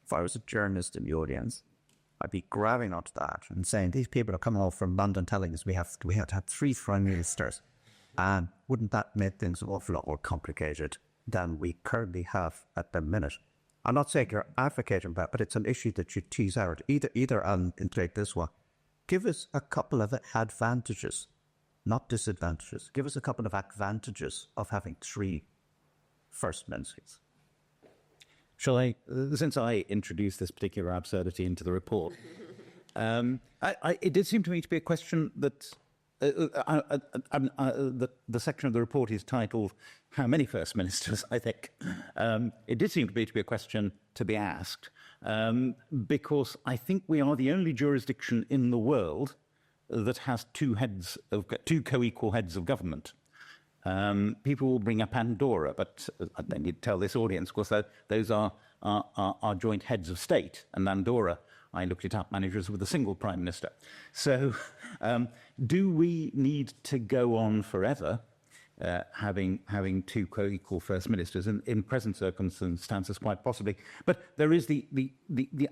If I was a journalist in the audience, I'd be grabbing onto that and saying, these people are coming off from London telling us we have to have 3 prime ministers. And wouldn't that make things an awful lot more complicated than we currently have at the minute? I'm not saying you're advocating that, but it's an issue that you tease out. Either and take this one. Give us a couple of advantages, not disadvantages. Give us a couple of advantages of having 3 first ministers. Shall I, since I introduced this particular absurdity into the report, it did seem to me to be a question that the section of the report is titled, How Many First Ministers, I think. It did seem to me to be a question to be asked, because I think we are the only jurisdiction in the world that has 2 co-equal heads of government. People will bring up Andorra, but I need to tell this audience, of course, that those are joint heads of state, and Andorra, I looked it up, manages with a single prime minister. So do we need to go on forever having two co-equal first ministers, and in present circumstances, quite possibly. But there is the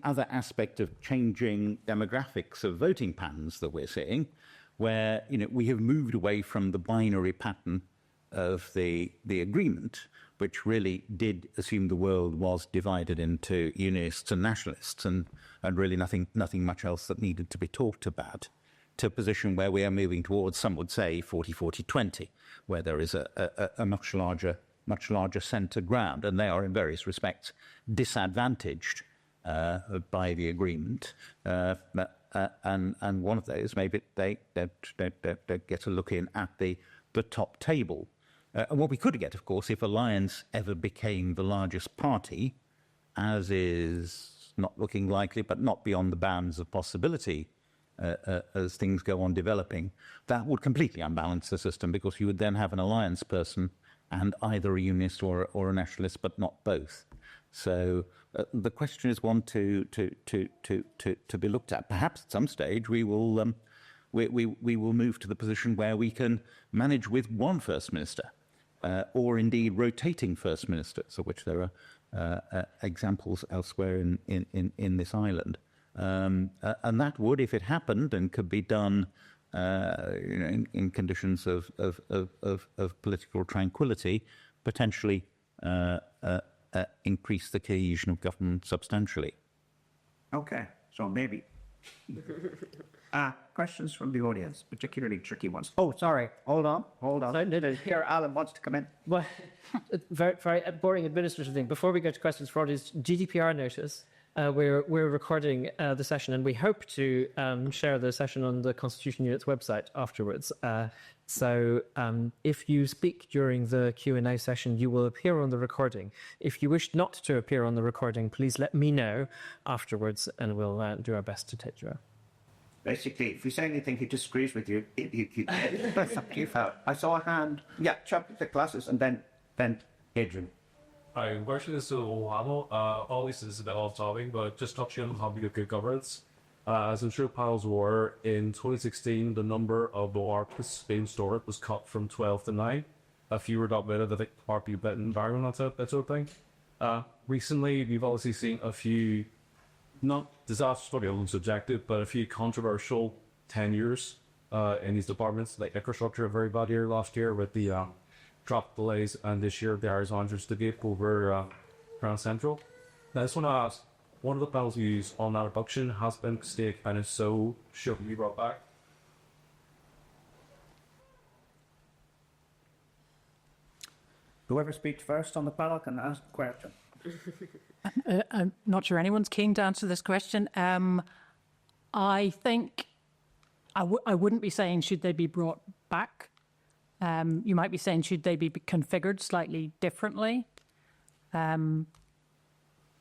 other aspect of changing demographics of voting patterns that we're seeing, where we have moved away from the binary pattern of the agreement, which really did assume the world was divided into unionists and nationalists, and really nothing much else that needed to be talked about, to a position where we are moving towards, some would say, 40-40-20, where there is a much larger centre ground, and they are in various respects disadvantaged by the agreement. And one of those, maybe they get a look in at the top table. And what we could get, of course, if Alliance ever became the largest party, as is not looking likely, but not beyond the bounds of possibility as things go on developing, that would completely unbalance the system, because you would then have an Alliance person and either a unionist or a nationalist, but not both. So the question is one to be looked at. Perhaps at some stage we will move to the position where we can manage with one First Minister, or indeed rotating First Ministers, of which there are examples elsewhere in this island. And that would, if it happened and could be done in conditions of political tranquility, potentially increase the cohesion of government substantially. Okay, so maybe. Questions from the audience, particularly tricky ones. Oh, sorry. Hold on. Here, Alan wants to come in. Well, very, very boring administrative thing. Before we go to questions for audience, GDPR notice. We're recording the session, and we hope to share the session on the Constitution Unit's website afterwards. So if you speak during the Q&A session, you will appear on the recording. If you wish not to appear on the recording, please let me know afterwards, and we'll do our best to take you out. Basically, if you say anything he disagrees with you, that's up to you. I saw a hand. Yeah, chap with the glasses, and then Adrian. Hi, question is to Ohamo. All this is a bit off topic, but just touching on the topic of good governance. As I'm sure piles were, in 2016, the number of artists being stored was cut from 12 to 9. A few were admitted, I think, partly a bit environment, that sort of thing. Recently, we've obviously seen a few, not disastrous, probably unsubjective, but a few controversial tenures in these departments. Like infrastructure, a very bad year last year with the drop delays, and this year the Irish Honours debate over Grand Central. Now, I just want to ask, one of the penalties on that reduction has been stake, and if so, should we be brought back? Whoever speaks first on the panel can ask the question. I'm not sure anyone's keen to answer this question. I think I wouldn't be saying should they be brought back. You might be saying should they be configured slightly differently.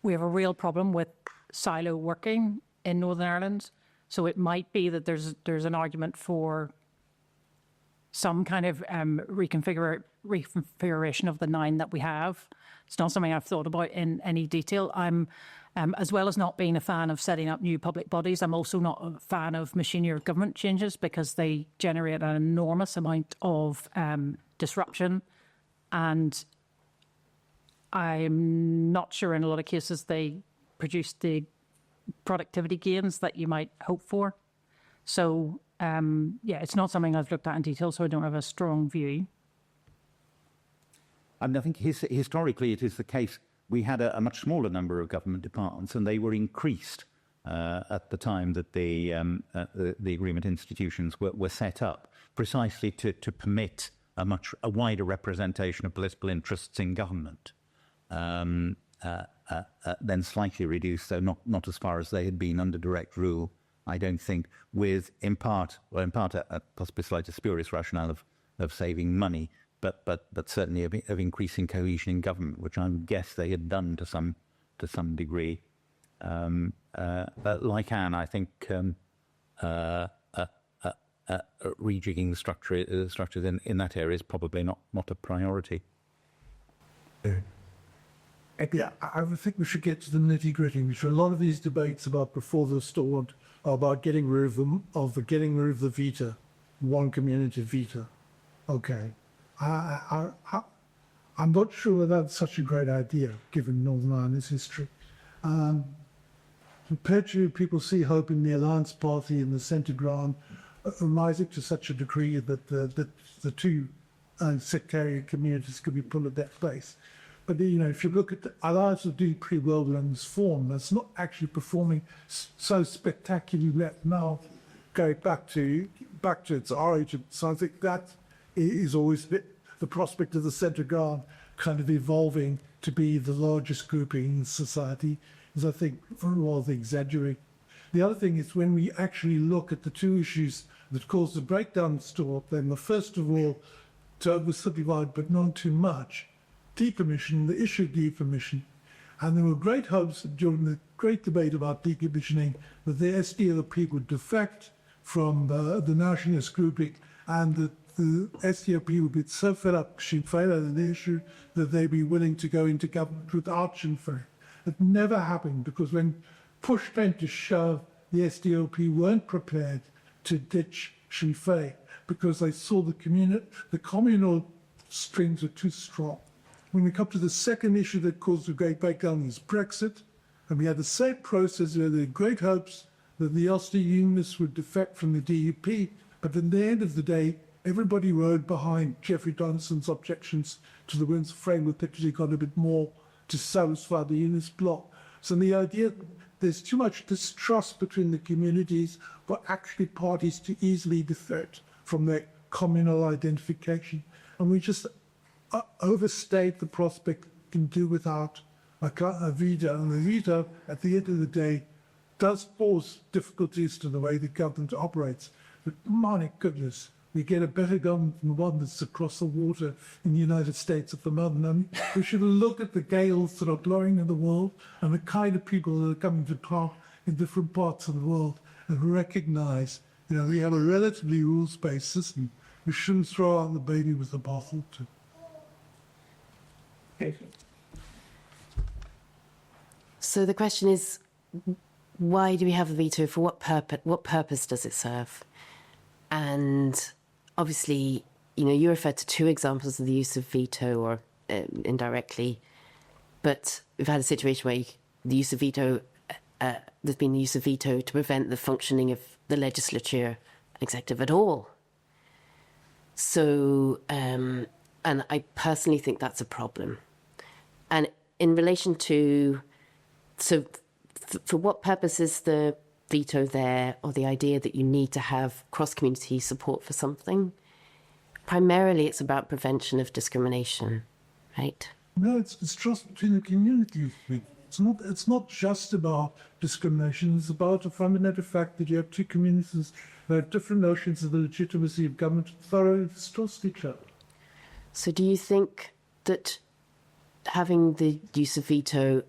We have a real problem with silo working in Northern Ireland, so it might be that there's an argument for some kind of reconfiguration of the 9 that we have. It's not something I've thought about in any detail. I'm, as well as not being a fan of setting up new public bodies, I'm also not a fan of machinery of government changes, because they generate an enormous amount of disruption, and I'm not sure in a lot of cases they produce the productivity gains that you might hope for. So, yeah, it's not something I've looked at in detail, so I don't have a strong view. I mean, I think historically it is the case. We had a much smaller number of government departments, and they were increased at the time that the agreement institutions were set up, precisely to permit a wider representation of political interests in government. Then slightly reduced, though not as far as they had been under direct rule, I don't think, with in part a possibly slightly spurious rationale of saving money, but certainly of increasing cohesion in government, which I would guess they had done to some degree. But like Anne, I think rejigging the structures in that area is probably not a priority. Yeah, I would think we should get to the nitty-gritty, which a lot of these debates about before the Stormont are about getting rid of the veto, one community veto. Okay. I'm not sure that's such a great idea, given Northern Ireland's history. Perpetually, people see hope in the Alliance Party and the centre ground rising to such a degree that the two sectarian communities could be put in that place. But if you look at the Alliance, are doing pretty well in this form. That's not actually performing so spectacularly now, going back to its origin. So I think that is always the prospect of the centre ground kind of evolving to be the largest grouping in society is, I think, rather exaggerated. The other thing is when we actually look at the two issues that caused the breakdown in Stormont, then the first of all, to oversimplify, but not too much, decommission, the issue of decommission. And there were great hopes during the great debate about decommissioning that the SDLP would defect from the nationalist grouping and that the SDLP would be so fed up Sinn Féin on the issue that they'd be willing to go into government without Sinn Féin. It never happened because when push came to shove, the SDLP weren't prepared to ditch Sinn Féin because they saw the communal strings were too strong. When we come to the second issue that caused a great breakdown is Brexit, and we had the same process where there were great hopes that the Ulster Unionists would defect from the DUP, but at the end of the day, everybody rode behind Geoffrey Donaldson's objections to the Windsor Framework, particularly got a bit more to satisfy the Unionist bloc. So the idea there's too much distrust between the communities for actually parties to easily defect from their communal identification. And we just overstate the prospect we can do without a veto. And the veto, at the end of the day, does cause difficulties to the way the government operates. But my goodness, we get a better government than the one that's across the water in the United States at the moment. I mean, we should look at the gales that are blowing in the world and the kind of people that are coming to talk in different parts of the world and recognize, we have a relatively rules-based system. We shouldn't throw out the baby with the bathwater. So the question is, why do we have a veto? For what purpose? What purpose does it serve? And obviously, you referred to two examples of the use of veto, or indirectly, but we've had a situation where the use of veto, there's been the use of veto to prevent the functioning of the legislature, executive at all. So, and I personally think that's a problem. And in relation to, for what purpose is the veto there, or the idea that you need to have cross-community support for something? Primarily, it's about prevention of discrimination, right? No, it's trust between the communities. It's not just about discrimination. It's about the fundamental fact that you have two communities that have different notions of the legitimacy of government and thoroughly distrust each other. So do you think that having the use of veto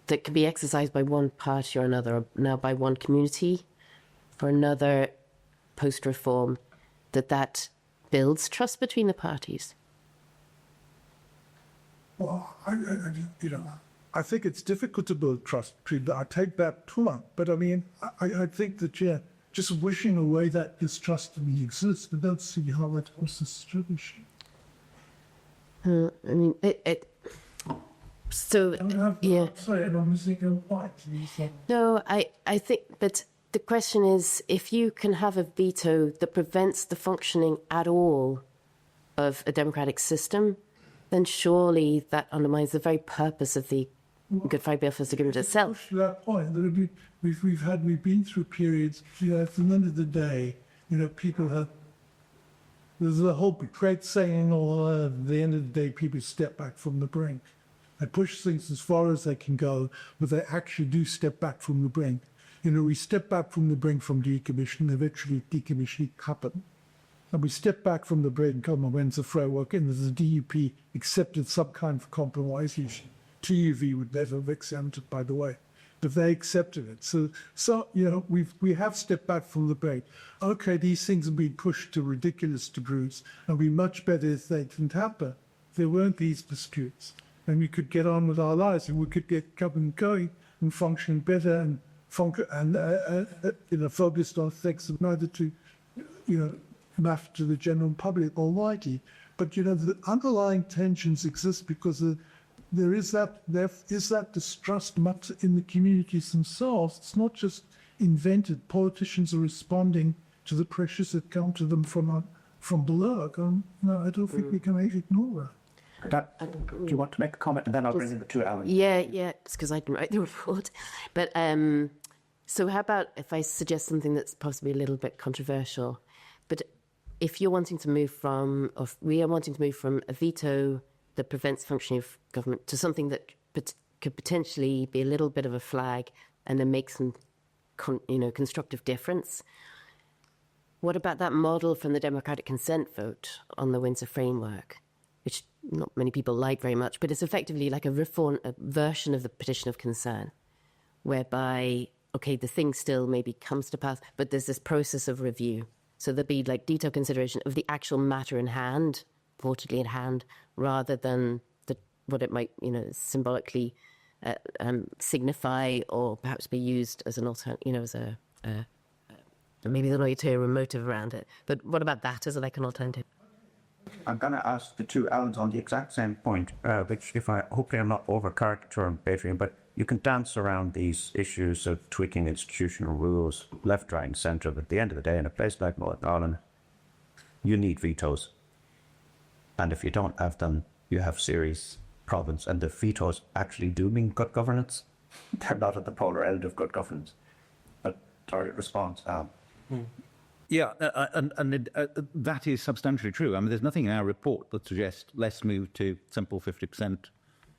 that can be exercised by one party or another, or now by one community for another post-reform, that builds trust between the parties? Well, I think it's difficult to build trust between them. I take that point, but I mean, I think that, just wishing away that distrust really exists, I don't see how that was established. I mean, so, yeah. Sorry, I'm missing a point. No, I think, but the question is, if you can have a veto that prevents the functioning at all of a democratic system, then surely that undermines the very purpose of the Good Friday Belfast Agreement itself. To that point, that we've been through periods. At the end of the day, people have. There's a whole great saying, at the end of the day, people step back from the brink. They push things as far as they can go, but they actually do step back from the brink. We step back from the brink from decommission, eventually decommissioning happened. And we step back from the brink on the Windsor Framework, and the DUP accepted some kind of compromise. TUV would never have accepted, by the way, but they accepted it. So we have stepped back from the brink. Okay, these things have been pushed to ridiculous degrees, and we'd be much better if they didn't happen. If there weren't these disputes, and we could get on with our lives, and we could get government going and function better and focused on things that neither to matter to the general public almighty. But the underlying tensions exist because there is that distrust much in the communities themselves. It's not just invented. Politicians are responding to the pressures that come to them from below. I don't think we can ignore that. Do you want to make a comment, and then I'll bring in the two Alans? Yeah, it's because I didn't write the report. But so how about if I suggest something that's possibly a little bit controversial? But if you're wanting to move from, or if we are wanting to move from a veto that prevents functioning of government to something that could potentially be a little bit of a flag and then make some, constructive difference. What about that model from the democratic consent vote on the Windsor Framework, which not many people like very much, but it's effectively like a version of the petition of concern, whereby, okay, the thing still maybe comes to pass, but there's this process of review. So there'll be like detailed consideration of the actual matter in hand, reportedly in hand, rather than what it might, symbolically signify or perhaps be used as an alternative, maybe there'll be a motive around it. But what about that as like an alternative? I'm going to ask the two Alans on the exact same point, which hopefully I'm not over-caricaturing, Adrian, but you can dance around these issues of tweaking institutional rules, left, right, and centre, but at the end of the day, in a place like Northern Ireland, you need vetoes. And if you don't have them, you have serious problems. And the vetoes actually do mean good governance. They're not at the polar end of good governance. But sorry, response, Al. Yeah, that is substantially true. I mean, there's nothing in our report that suggests let's move to simple 50%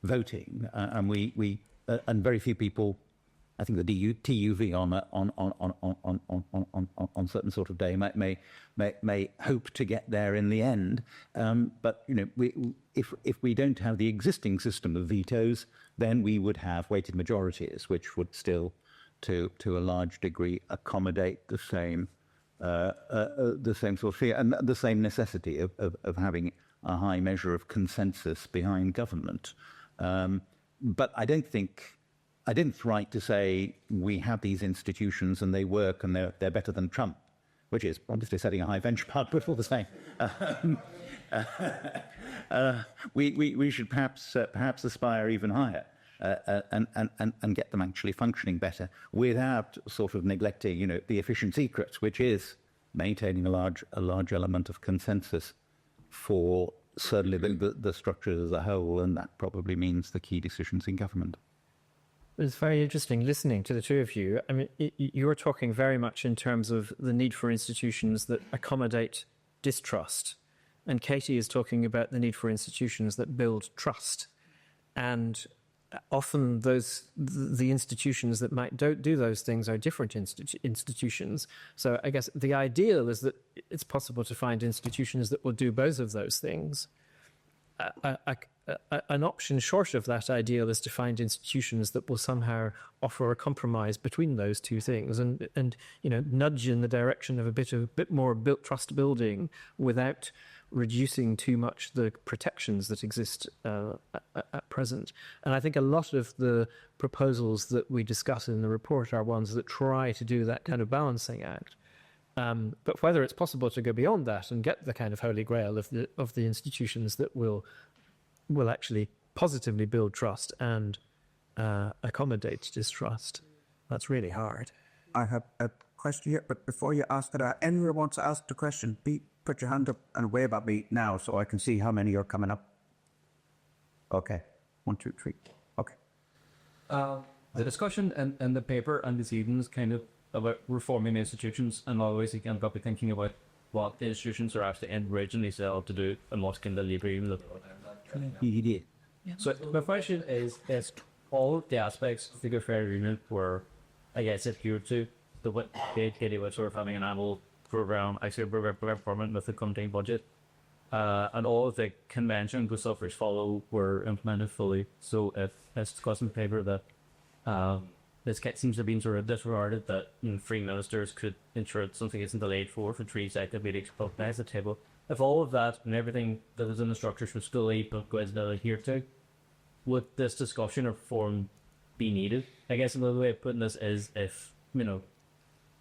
voting, and and very few people, I think the TUV on certain sort of day may hope to get there in the end. But if we don't have the existing system of vetoes, then we would have weighted majorities, which would still, to a large degree, accommodate the same sort of fear and the same necessity of having a high measure of consensus behind government. But I don't think it's right to say we have these institutions and they work and they're better than Trump, which is obviously setting a high benchmark, but all the same. We should perhaps aspire even higher and get them actually functioning better without sort of neglecting, the efficient secret, which is maintaining a large element of consensus for certainly the structure as a whole, and that probably means the key decisions in government. It's very interesting listening to the two of you. I mean, you're talking very much in terms of the need for institutions that accommodate distrust. And Katy is talking about the need for institutions that build trust. And often the institutions that might don't do those things are different institutions. So I guess the ideal is that it's possible to find institutions that will do both of those things. An option short of that ideal is to find institutions that will somehow offer a compromise between those two things and nudge in the direction of a bit more trust building without reducing too much the protections that exist at present. And I think a lot of the proposals that we discuss in the report are ones that try to do that kind of balancing act. But whether it's possible to go beyond that and get the kind of holy grail of the institutions that will actually positively build trust and accommodate distrust, that's really hard. I have a question here, but before you ask it, anyone wants to ask the question, put your hand up and wave at me now so I can see how many are coming up. Okay. 1, 2, 3. Okay. The discussion in the paper and this evening is kind of about reforming institutions, and always again got me thinking about what the institutions are actually originally set up to do and what can the Labour even look like. So my question is all of the aspects of the Good Friday Agreement were, I guess, adhered to. The what Katy was sort of having an annual program, actually performance with the contained budget, and all of the conventions the suffrage follow were implemented fully. So if it's discussed in paper that this seems to have been sort of disregarded, that free ministers could ensure that something isn't delayed for 3 second meetings at the table. If all of that and everything that is in the structures was still adhered to, would this discussion or reform be needed? I guess another way of putting this is if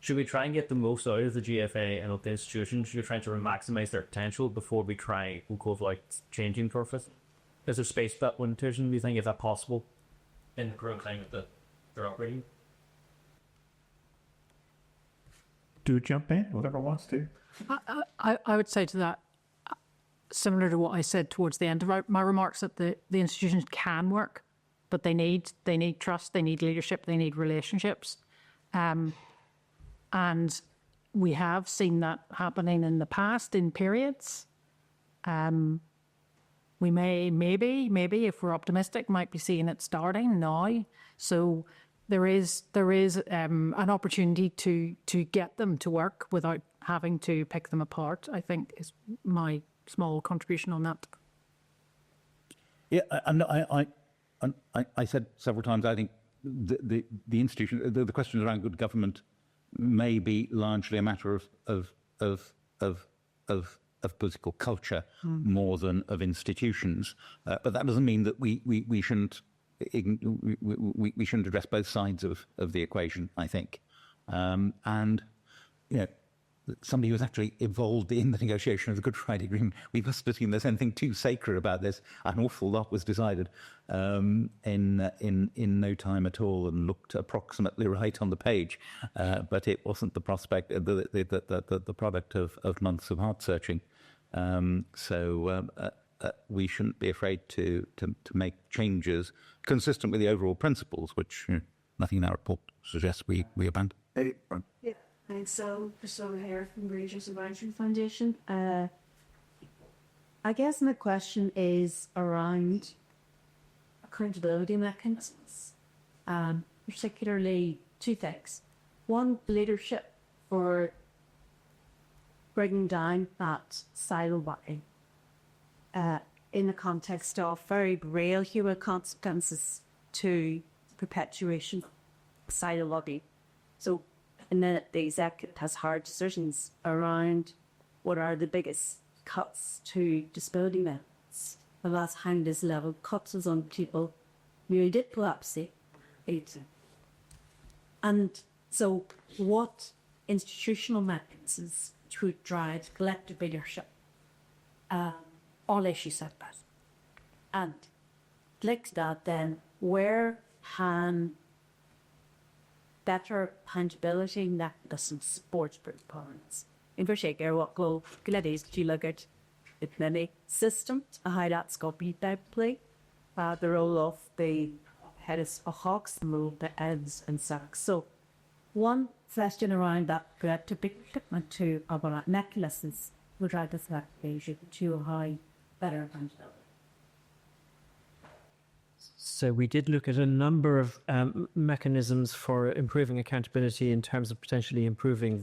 should we try and get the most out of the GFA and of the institutions? Should we try to maximise their potential before we try, like changing purpose? Is there space for that limitation? Do you think, is that possible in the current climate that they're operating? Do jump in, whoever wants to. I would say to that, similar to what I said towards the end of my remarks, that the institutions can work, but they need trust, they need leadership, they need relationships. And we have seen that happening in the past in periods. We maybe, if we're optimistic, might be seeing it starting now. So there is an opportunity to get them to work without having to pick them apart, I think, is my small contribution on that. Yeah, I said several times, I think the institution, the questions around good government may be largely a matter of political culture more than of institutions, but that doesn't mean that we shouldn't address both sides of the equation, I think. And somebody who was actually involved in the negotiation of the Good Friday Agreement, we must assume there's anything too sacred about this. An awful lot was decided in no time at all and looked approximately right on the page, but it wasn't the the product of months of heart searching. So we shouldn't be afraid to make changes consistent with the overall principles, which nothing in our report suggests we abandon. Yeah. Thanks. So, Priscilla here from Rangers Advisory Foundation. I guess my question is around accountability mechanisms, particularly two things. One, leadership for bringing down that silo buying in the context of very real human consequences to perpetuation of silo lobbying. So, and then the executive has hard decisions around what are the biggest cuts to disability benefits. The last hand is level cuts is on people who did epilepsy. And so what institutional mechanisms would drive collective leadership on issues like that? And like that then, where can better accountability mechanisms support performance? In particular, what go is to look at many systems, how that's got to be play, the role of the head of Hawks, the role of the ends and sacks. So one question around that collective commitment to about mechanisms would drive this application to how better accountability. So we did look at a number of mechanisms for improving accountability in terms of potentially improving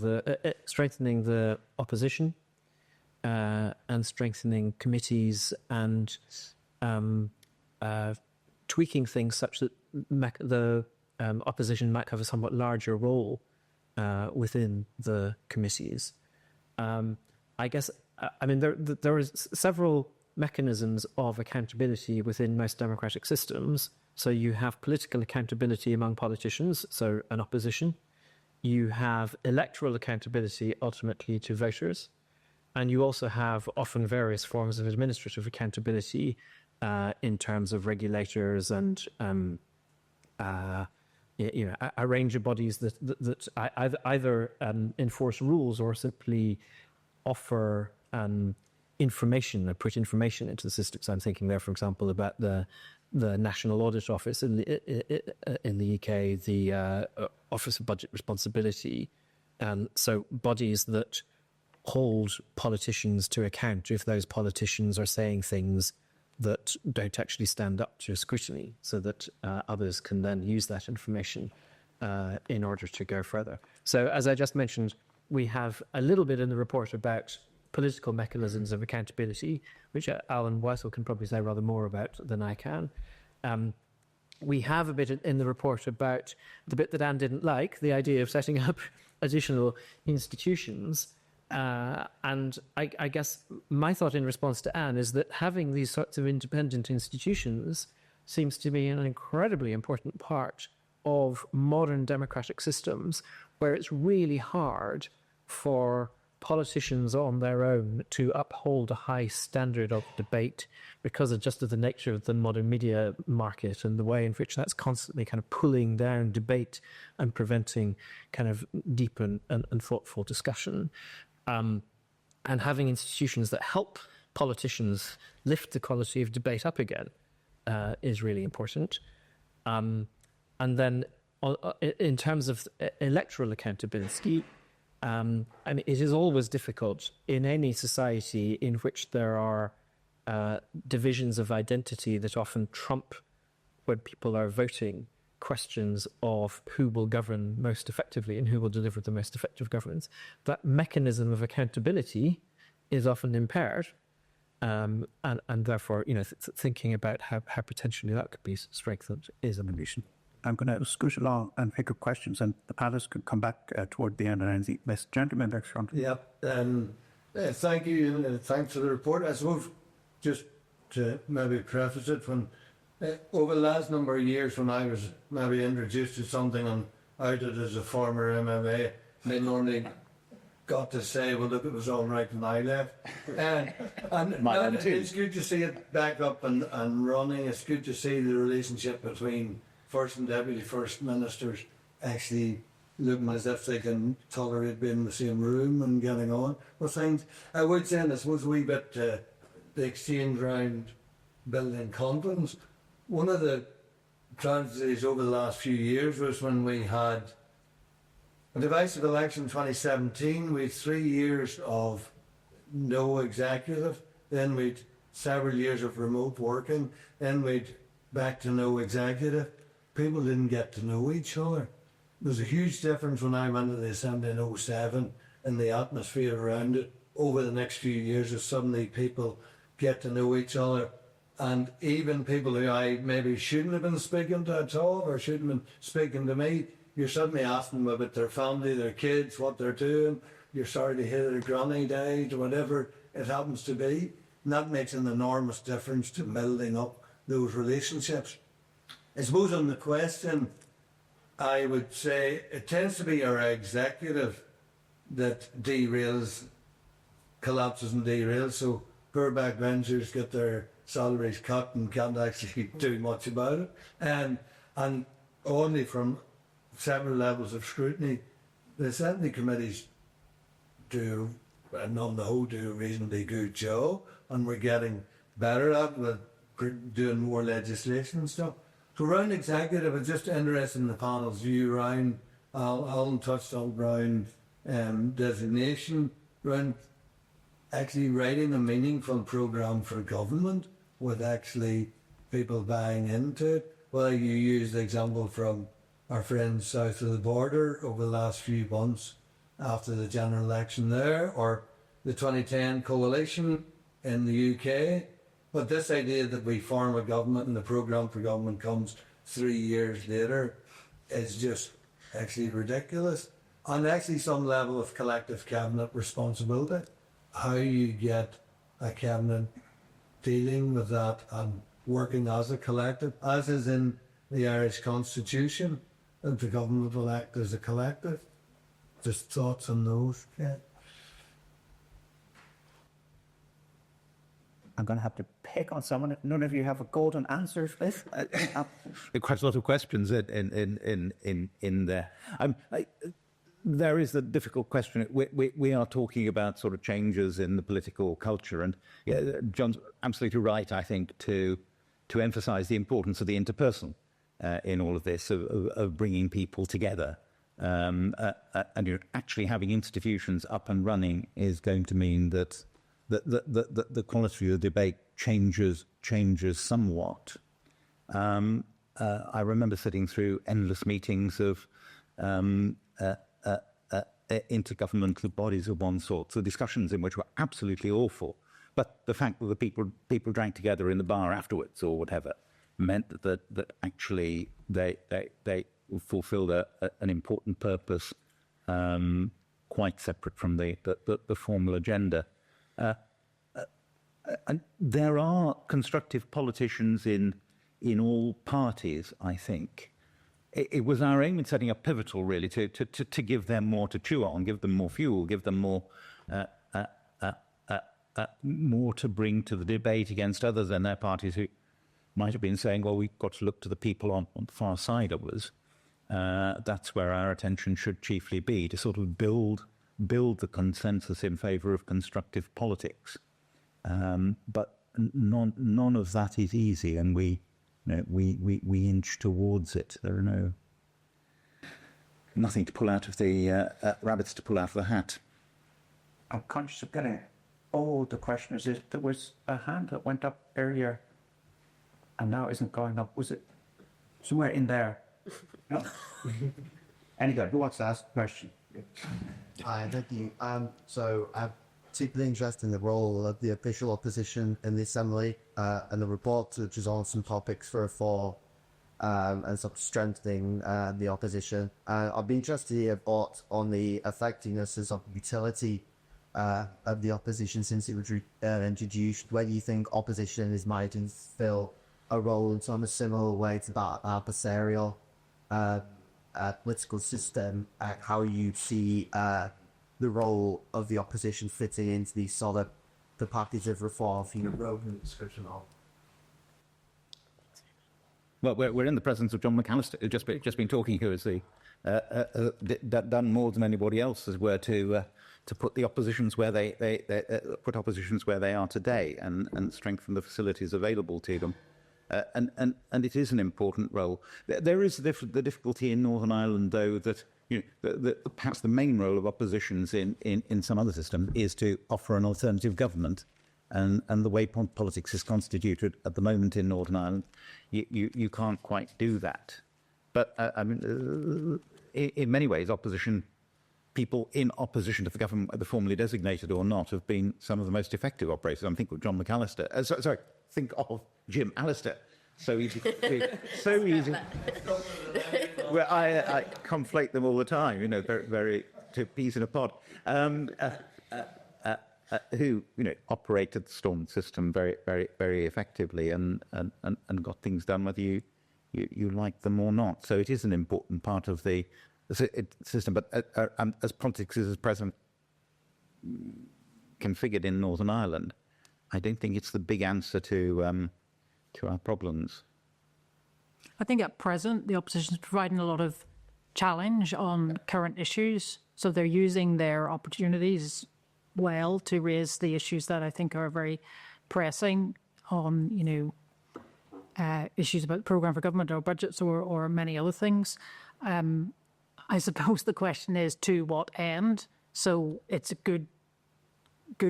strengthening the opposition and strengthening committees and tweaking things such that the opposition might have a somewhat larger role within the committees. I guess, I mean, there are several mechanisms of accountability within most democratic systems. So you have political accountability among politicians, so an opposition. You have electoral accountability ultimately to voters. And you also have often various forms of administrative accountability in terms of regulators and a range of bodies that either enforce rules or simply offer information, or put information into the system. So I'm thinking there, for example, about the National Audit Office in the UK, the Office of Budget Responsibility, so bodies that hold politicians to account if those politicians are saying things that don't actually stand up to scrutiny, so that others can then use that information in order to go further. So as I just mentioned, we have a little bit in the report about political mechanisms of accountability, which Alan Weissel can probably say rather more about than I can. We have a bit in the report about the bit that Anne didn't like, the idea of setting up additional institutions. And I guess my thought in response to Anne is that having these sorts of independent institutions seems to be an incredibly important part of modern democratic systems where it's really hard for politicians on their own to uphold a high standard of debate because of just of the nature of the modern media market and the way in which that's constantly kind of pulling down debate and preventing kind of deep and thoughtful discussion. And having institutions that help politicians lift the quality of debate up again is really important. And then in terms of electoral accountability, I mean, it is always difficult in any society in which there are divisions of identity that often trump, when people are voting, questions of who will govern most effectively and who will deliver the most effective governance. That mechanism of accountability is often impaired, and therefore, thinking about how potentially that could be strengthened is a mission. I'm going to scoot along and pick up questions, and the panelists could come back toward the end. And this gentleman there, front. Yep. Thank you, and thanks for the report. I suppose just to maybe preface it, when over the last number of years, when I was maybe introduced to something and outed as a former MMA, they normally got to say, well, look, it was all right when I left. And it's good to see it back up and running. It's good to see the relationship between First and Deputy First Ministers actually looking as if they can tolerate being in the same room and getting on with things. I would say, and I suppose a wee bit the exchange around building confidence. One of the tragedies over the last few years was when we had a divisive election in 2017. We had 3 years of no executive, then we'd several years of remote working, then we'd back to no executive. People didn't get to know each other. There's a huge difference when I went to the Assembly in 2007 and the atmosphere around it. Over the next few years, as suddenly people get to know each other, and even people who I maybe shouldn't have been speaking to at all, or shouldn't have been speaking to me, you're suddenly asking them about their family, their kids, what they're doing. You're sorry to hear their granny died, or whatever it happens to be. And that makes an enormous difference to building up those relationships. I suppose on the question, I would say it tends to be our executive that collapses and derails. So poor backbenchers get their salaries cut and can't actually do much about it. And only from several levels of scrutiny, the Assembly committees do, and on the whole, do a reasonably good job, and we're getting better at it with doing more legislation and stuff. So around executive, I'm just interested in the panel's view around, Alan touched on around designation, around actually writing a meaningful programme for government with actually people buying into it. Well, you used the example from our friends south of the border over the last few months after the general election there, or the 2010 coalition in the UK. But this idea that we form a government and the programme for government comes 3 years later is just actually ridiculous. And actually some level of collective cabinet responsibility. How you get a cabinet dealing with that and working as a collective, as is in the Irish Constitution, that the government will act as a collective. Just thoughts on those. Yeah. I'm going to have to pick on someone. None of you have a golden answer for this. Quite a lot of questions in there. There is a difficult question. We are talking about sort of changes in the political culture, and John's absolutely right, I think, to emphasise the importance of the interpersonal in all of this, of bringing people together. And actually having institutions up and running is going to mean that the quality of the debate changes somewhat. I remember sitting through endless meetings of intergovernmental bodies of one sort, so discussions in which were absolutely awful, but the fact that the people drank together in the bar afterwards or whatever meant that actually they fulfilled an important purpose, quite separate from the formal agenda. And there are constructive politicians in all parties, I think, it was our aim in setting up Pivotal, really, to give them more to chew on, give them more fuel, give them more more to bring to the debate against others than their parties who might have been saying, well, we've got to look to the people on the far side of us. That's where our attention should chiefly be, to sort of build the consensus in favour of constructive politics. But none of that is easy, and we inch towards it. There are nothing to pull out of the rabbits to pull out of the hat. I'm conscious of getting all the questioners. There was a hand that went up earlier and now isn't going up. Was it somewhere in there? No? Anyway, who wants to ask a question? Hi, thank you. So I'm particularly interested in the role of the official opposition in the Assembly and the report, which is on some topics for reform and sort of strengthening the opposition. I'd be interested to hear thoughts on the effectiveness of utility of the opposition since it was introduced. Where do you think opposition is might fill a role in some similar way to that adversarial political system? How you see the role of the opposition fitting into these sort of the parties of reform for your role in the description of? Well, we're in the presence of John McAllister, who's just been talking, who has done more than anybody else, as it were, to put the oppositions where they put oppositions where they are today, and strengthen the facilities available to them. And it is an important role. There is the difficulty in Northern Ireland, though, that perhaps the main role of oppositions in some other systems is to offer an alternative government. And the way politics is constituted at the moment in Northern Ireland, you can't quite do that. But I mean, in many ways, people in opposition to the government, whether formally designated or not, have been some of the most effective operators. I'm thinking of John McAllister. Think of Jim Allister. So easy. So easy. Well, I conflate them all the time. Very two peas in a pod. Who operated the Stormont system very, very, very effectively and got things done whether you like them or not. So it is an important part of the system. But as politics is at present configured in Northern Ireland, I don't think it's the big answer to our problems. I think at present the opposition is providing a lot of challenge on current issues, so they're using their opportunities well to raise the issues that I think are very pressing on, issues about the programme for government or budgets or many other things. I suppose the question is to what end? So it's a good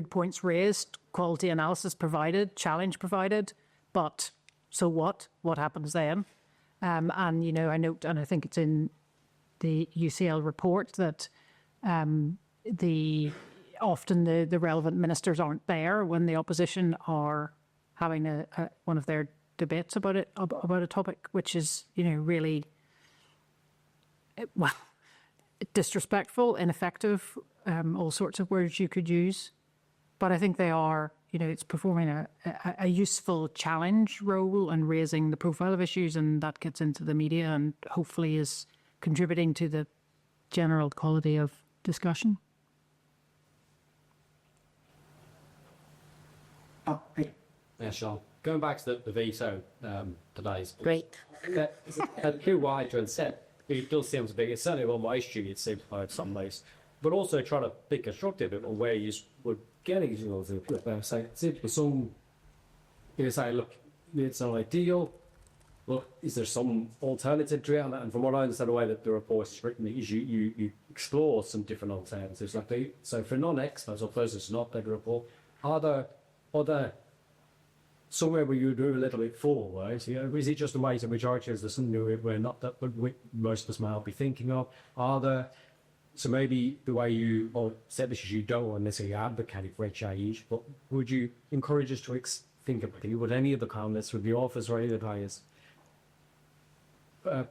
points raised, quality analysis provided, challenge provided, but so what? What happens then? I note, and I think it's in the UCL report, that often the relevant ministers aren't there when the opposition are having one of their debates about a topic, which is really disrespectful, ineffective, all sorts of words you could use. But I think they are, it's performing a useful challenge role and raising the profile of issues, and that gets into the media and hopefully is contributing to the general quality of discussion. Yeah, Sean. Going back to the veto today's. Great. Who Roger said, it does seem to be, it's certainly on my issue, it seems like some ways, but also trying to be constructive on where you would getting say some say, look, it's an ideal. Look, is there some alternative to it? And from what I understand, the way that the report is written is you explore some different alternatives. So for non-experts or those that's not read the report, are there somewhere where you do a little bit forward? Is it just the ways the majority is there something we're not that most of us might be thinking of? Are there? So maybe the way you said this is you don't want necessarily advocate for HIEs, but would you encourage us to think about it? Would any of the comments, would the authors or any of the guys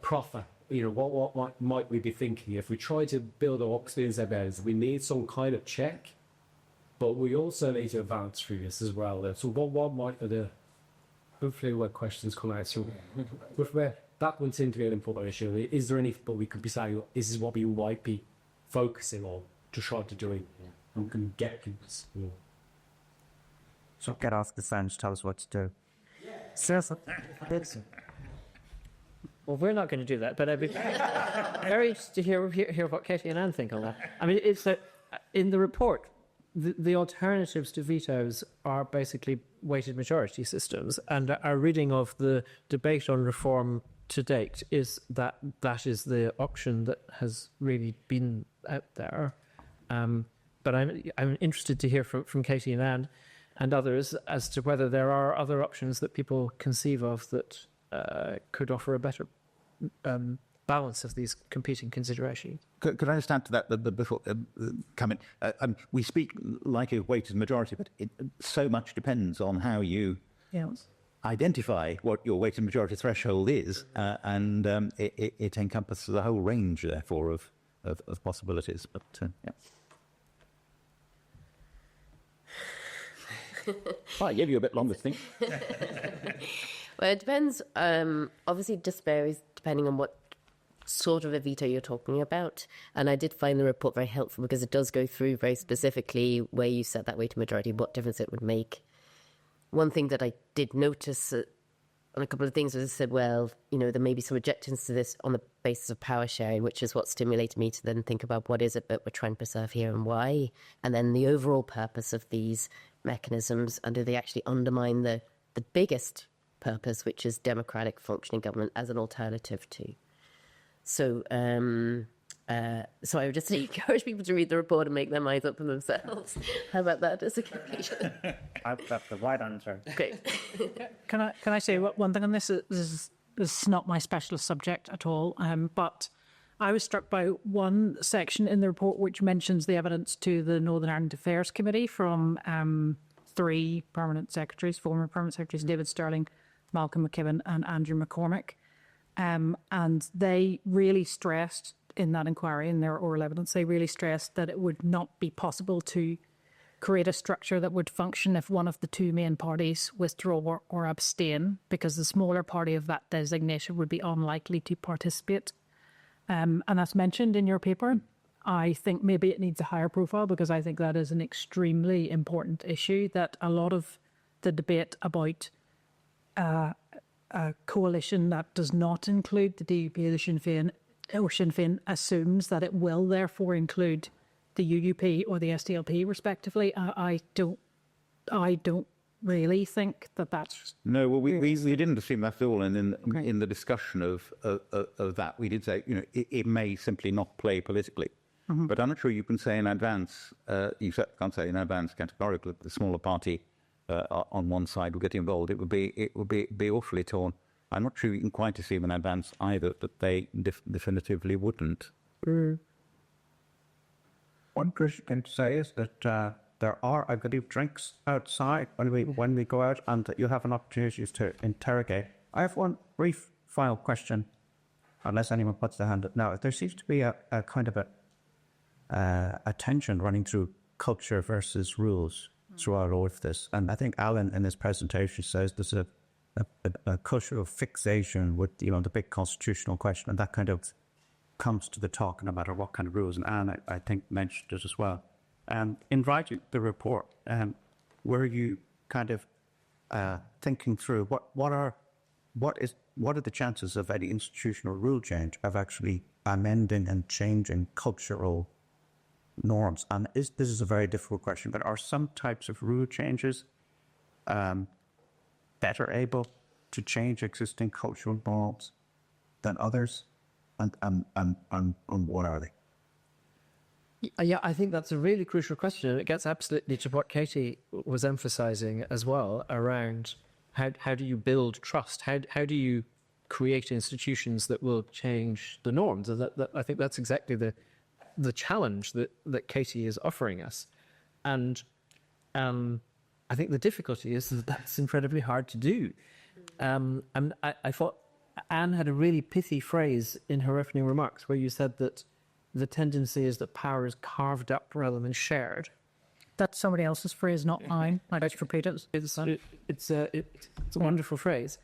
proffer? What might we be thinking if we try to build our experience about? We need some kind of check, but we also need to advance through this as well. So what might be hopefully what questions come out? So that would seem to be an important issue. Is there any, but we could be saying, this is what we might be focusing on to try to do it and can get people. So get off the fence, tell us what to do. Seriously. Well, we're not going to do that, but I'd be very interested to hear what Katy and Anne think on that. I mean, it's in the report, the alternatives to vetoes are basically weighted majority systems, and our reading of the debate on reform to date is that is the option that has really been out there. But I'm interested to hear from Katy and Anne and others as to whether there are other options that people conceive of that could offer a better balance of these competing considerations. Could I just add to that before comment? We speak like a weighted majority, but so much depends on how you identify what your weighted majority threshold is, and it encompasses a whole range, therefore, of possibilities. But I gave you a bit longer to think. Well, it depends. Obviously, it just varies depending on what sort of a veto you're talking about. And I did find the report very helpful because it does go through very specifically where you set that weighted majority, what difference it would make. One thing that I did notice on a couple of things was it said, well, there may be some objections to this on the basis of power sharing, which is what stimulated me to then think about what is it that we're trying to preserve here and why. And then the overall purpose of these mechanisms, and do they actually undermine the biggest purpose, which is democratic functioning government as an alternative to. So I would just encourage people to read the report and make their minds up for themselves. How about that as a conclusion? I've got the right answer. Great. Can I say one thing on this? This is not my specialist subject at all, but I was struck by one section in the report which mentions the evidence to the Northern Ireland Affairs Committee from three permanent secretaries, former permanent secretaries, David Sterling, Malcolm McKibben and Andrew McCormick. And they really stressed in that inquiry, in their oral evidence, they really stressed that it would not be possible to create a structure that would function if one of the two main parties withdraw or abstain, because the smaller party of that designation would be unlikely to participate. And that's mentioned in your paper. I think maybe it needs a higher profile because I think that is an extremely important issue, that a lot of the debate about a coalition that does not include the DUP or the Sinn Féin assumes that it will therefore include the UUP or the SDLP respectively. I don't really think that that's... No, well, we didn't assume that at all, and in the discussion of that, we did say, it may simply not play politically. Mm-hmm. But I'm not sure you can say in advance, you can't say in advance categorically that the smaller party on one side will get involved. It would be awfully torn. I'm not sure you can quite assume in advance either that they definitively wouldn't. Mm. One question I can say is that there are, I believe, drinks outside when we go out, and that you have an opportunity to interrogate. I have one brief final question, unless anyone puts their hand up now. There seems to be a kind of a tension running through culture versus rules throughout all of this. And I think Alan in his presentation says there's a cultural fixation with the big constitutional question, and that kind of comes to the talk no matter what kind of rules. And Anne, I think, mentioned it as well. In writing the report, were you kind of thinking through what are the chances of any institutional rule change of actually amending and changing cultural norms? And this is a very difficult question, but are some types of rule changes better able to change existing cultural norms than others? And what are they? Yeah, I think that's a really crucial question, and it gets absolutely to what Katy was emphasising as well around how do you build trust? How do you create institutions that will change the norms? And that I think that's exactly the challenge that Katy is offering us. And I think the difficulty is that that's incredibly hard to do. And I thought Anne had a really pithy phrase in her opening remarks where you said that the tendency is that power is carved up rather than shared. That's somebody else's phrase, not mine. I'd like to repeat it. It's a wonderful phrase.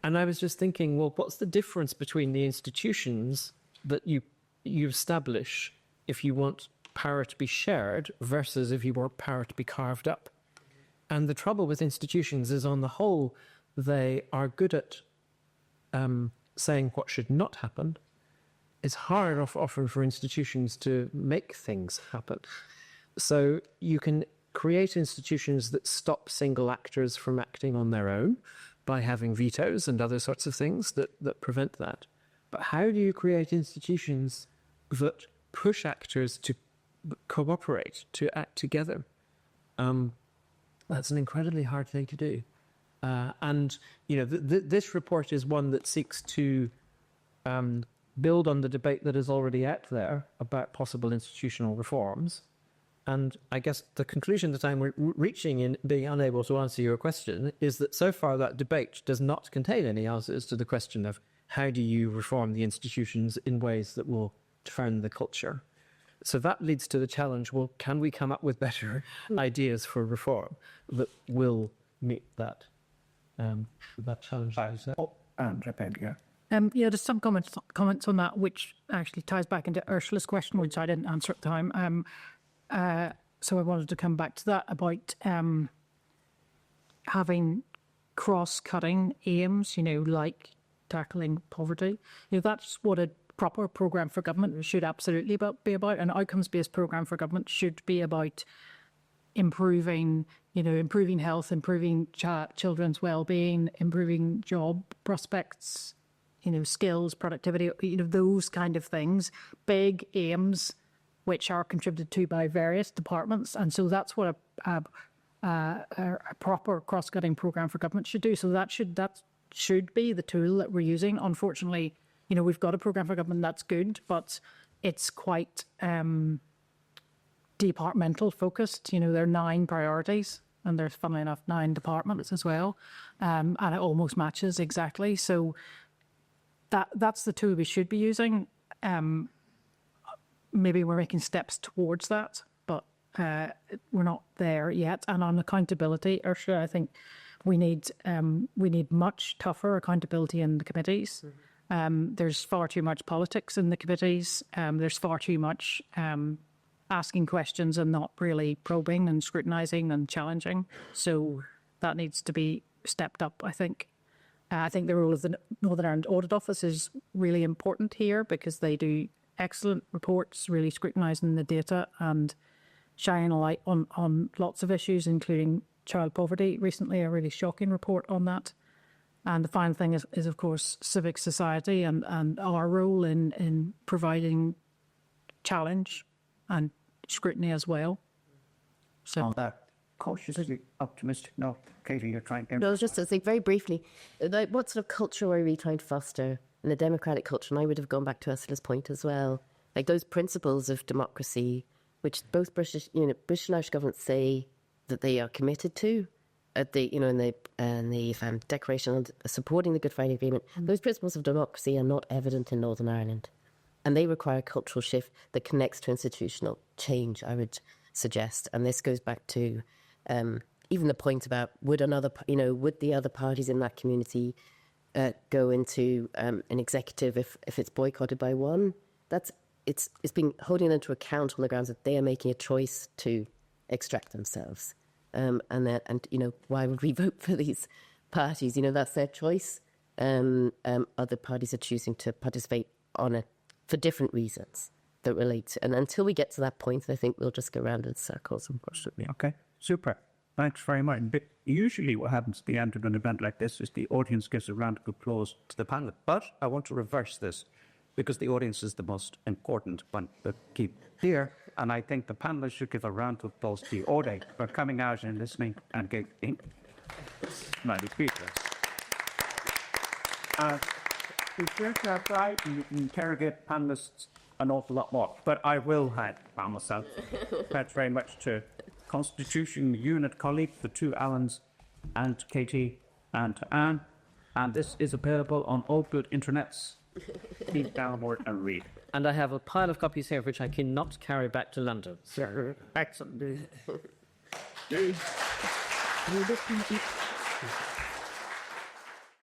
And I was just thinking, well, what's the difference between the institutions that you establish if you want power to be shared versus if you want power to be carved up? And the trouble with institutions is, on the whole, they are good at saying what should not happen. It's hard often for institutions to make things happen. So you can create institutions that stop single actors from acting on their own by having vetoes and other sorts of things that prevent that. But how do you create institutions that push actors to cooperate, to act together? That's an incredibly hard thing to do. And, this report is one that seeks to build on the debate that is already out there about possible institutional reforms. And I guess the conclusion that I'm reaching in being unable to answer your question is that so far that debate does not contain any answers to the question of how do you reform the institutions in ways that will turn the culture. So that leads to the challenge, well, can we come up with better ideas for reform that will meet that challenge? And Rebecca. Just some comments on that, which actually ties back into Ursula's question, which I didn't answer at the time. So I wanted to come back to that about having cross-cutting aims, like tackling poverty. That's what a proper programme for government should absolutely be about. An outcomes-based programme for government should be about improving health, improving children's well-being, improving job prospects, skills, productivity, those kind of things, big aims which are contributed to by various departments. And so that's what a proper cross-cutting programme for government should do. So that should be the tool that we're using. Unfortunately, we've got a programme for government that's good, but it's quite departmental focused. There are 9 priorities, and there's, funnily enough, 9 departments as well, and it almost matches exactly. So that's the tool we should be using. Maybe we're making steps towards that, but we're not there yet. And on accountability, Ursula, I think we need much tougher accountability in the committees. There's far too much politics in the committees. There's far too much asking questions and not really probing and scrutinising and challenging. So that needs to be stepped up, I think. I think the role of the Northern Ireland Audit Office is really important here because they do excellent reports, really scrutinising the data and shining a light on lots of issues, including child poverty. Recently, a really shocking report on that. And the final thing is of course, civic society and our role in providing challenge and scrutiny as well. So On that cautiously optimistic note, Katy, you're trying to... No, I was just to say very briefly, what sort of culture are we trying to foster in a democratic culture? And I would have gone back to Ursula's point as well. Like those principles of democracy, which both British and Irish governments say that they are committed to, at the in the Declaration on supporting the Good Friday Agreement. Those principles of democracy are not evident in Northern Ireland, and they require a cultural shift that connects to institutional change, I would suggest. And this goes back to even the point about would the other parties in that community go into an executive if it's boycotted by one? It's been holding them to account on the grounds that they are making a choice to extract themselves. And why would we vote for these parties? That's their choice. Other parties are choosing to participate for different reasons that relate. And until we get to that point, I think we'll just go round in circles, unfortunately. Okay, super. Thanks very much. But usually what happens at the end of an event like this is the audience gives a round of applause to the panel. But I want to reverse this because the audience is the most important one to keep here. And I think the panelists should give a round of applause to the audience for coming out and listening and getting mighty speakers. Be sure to have right and interrogate panelists an awful lot more. But I will hide by myself. Thanks very much to Constitution Unit colleague, the 2 Allens, and to Katy and to Anne. And this is available on all good internets. Please download and read. And I have a pile of copies here which I cannot carry back to London. Excellent.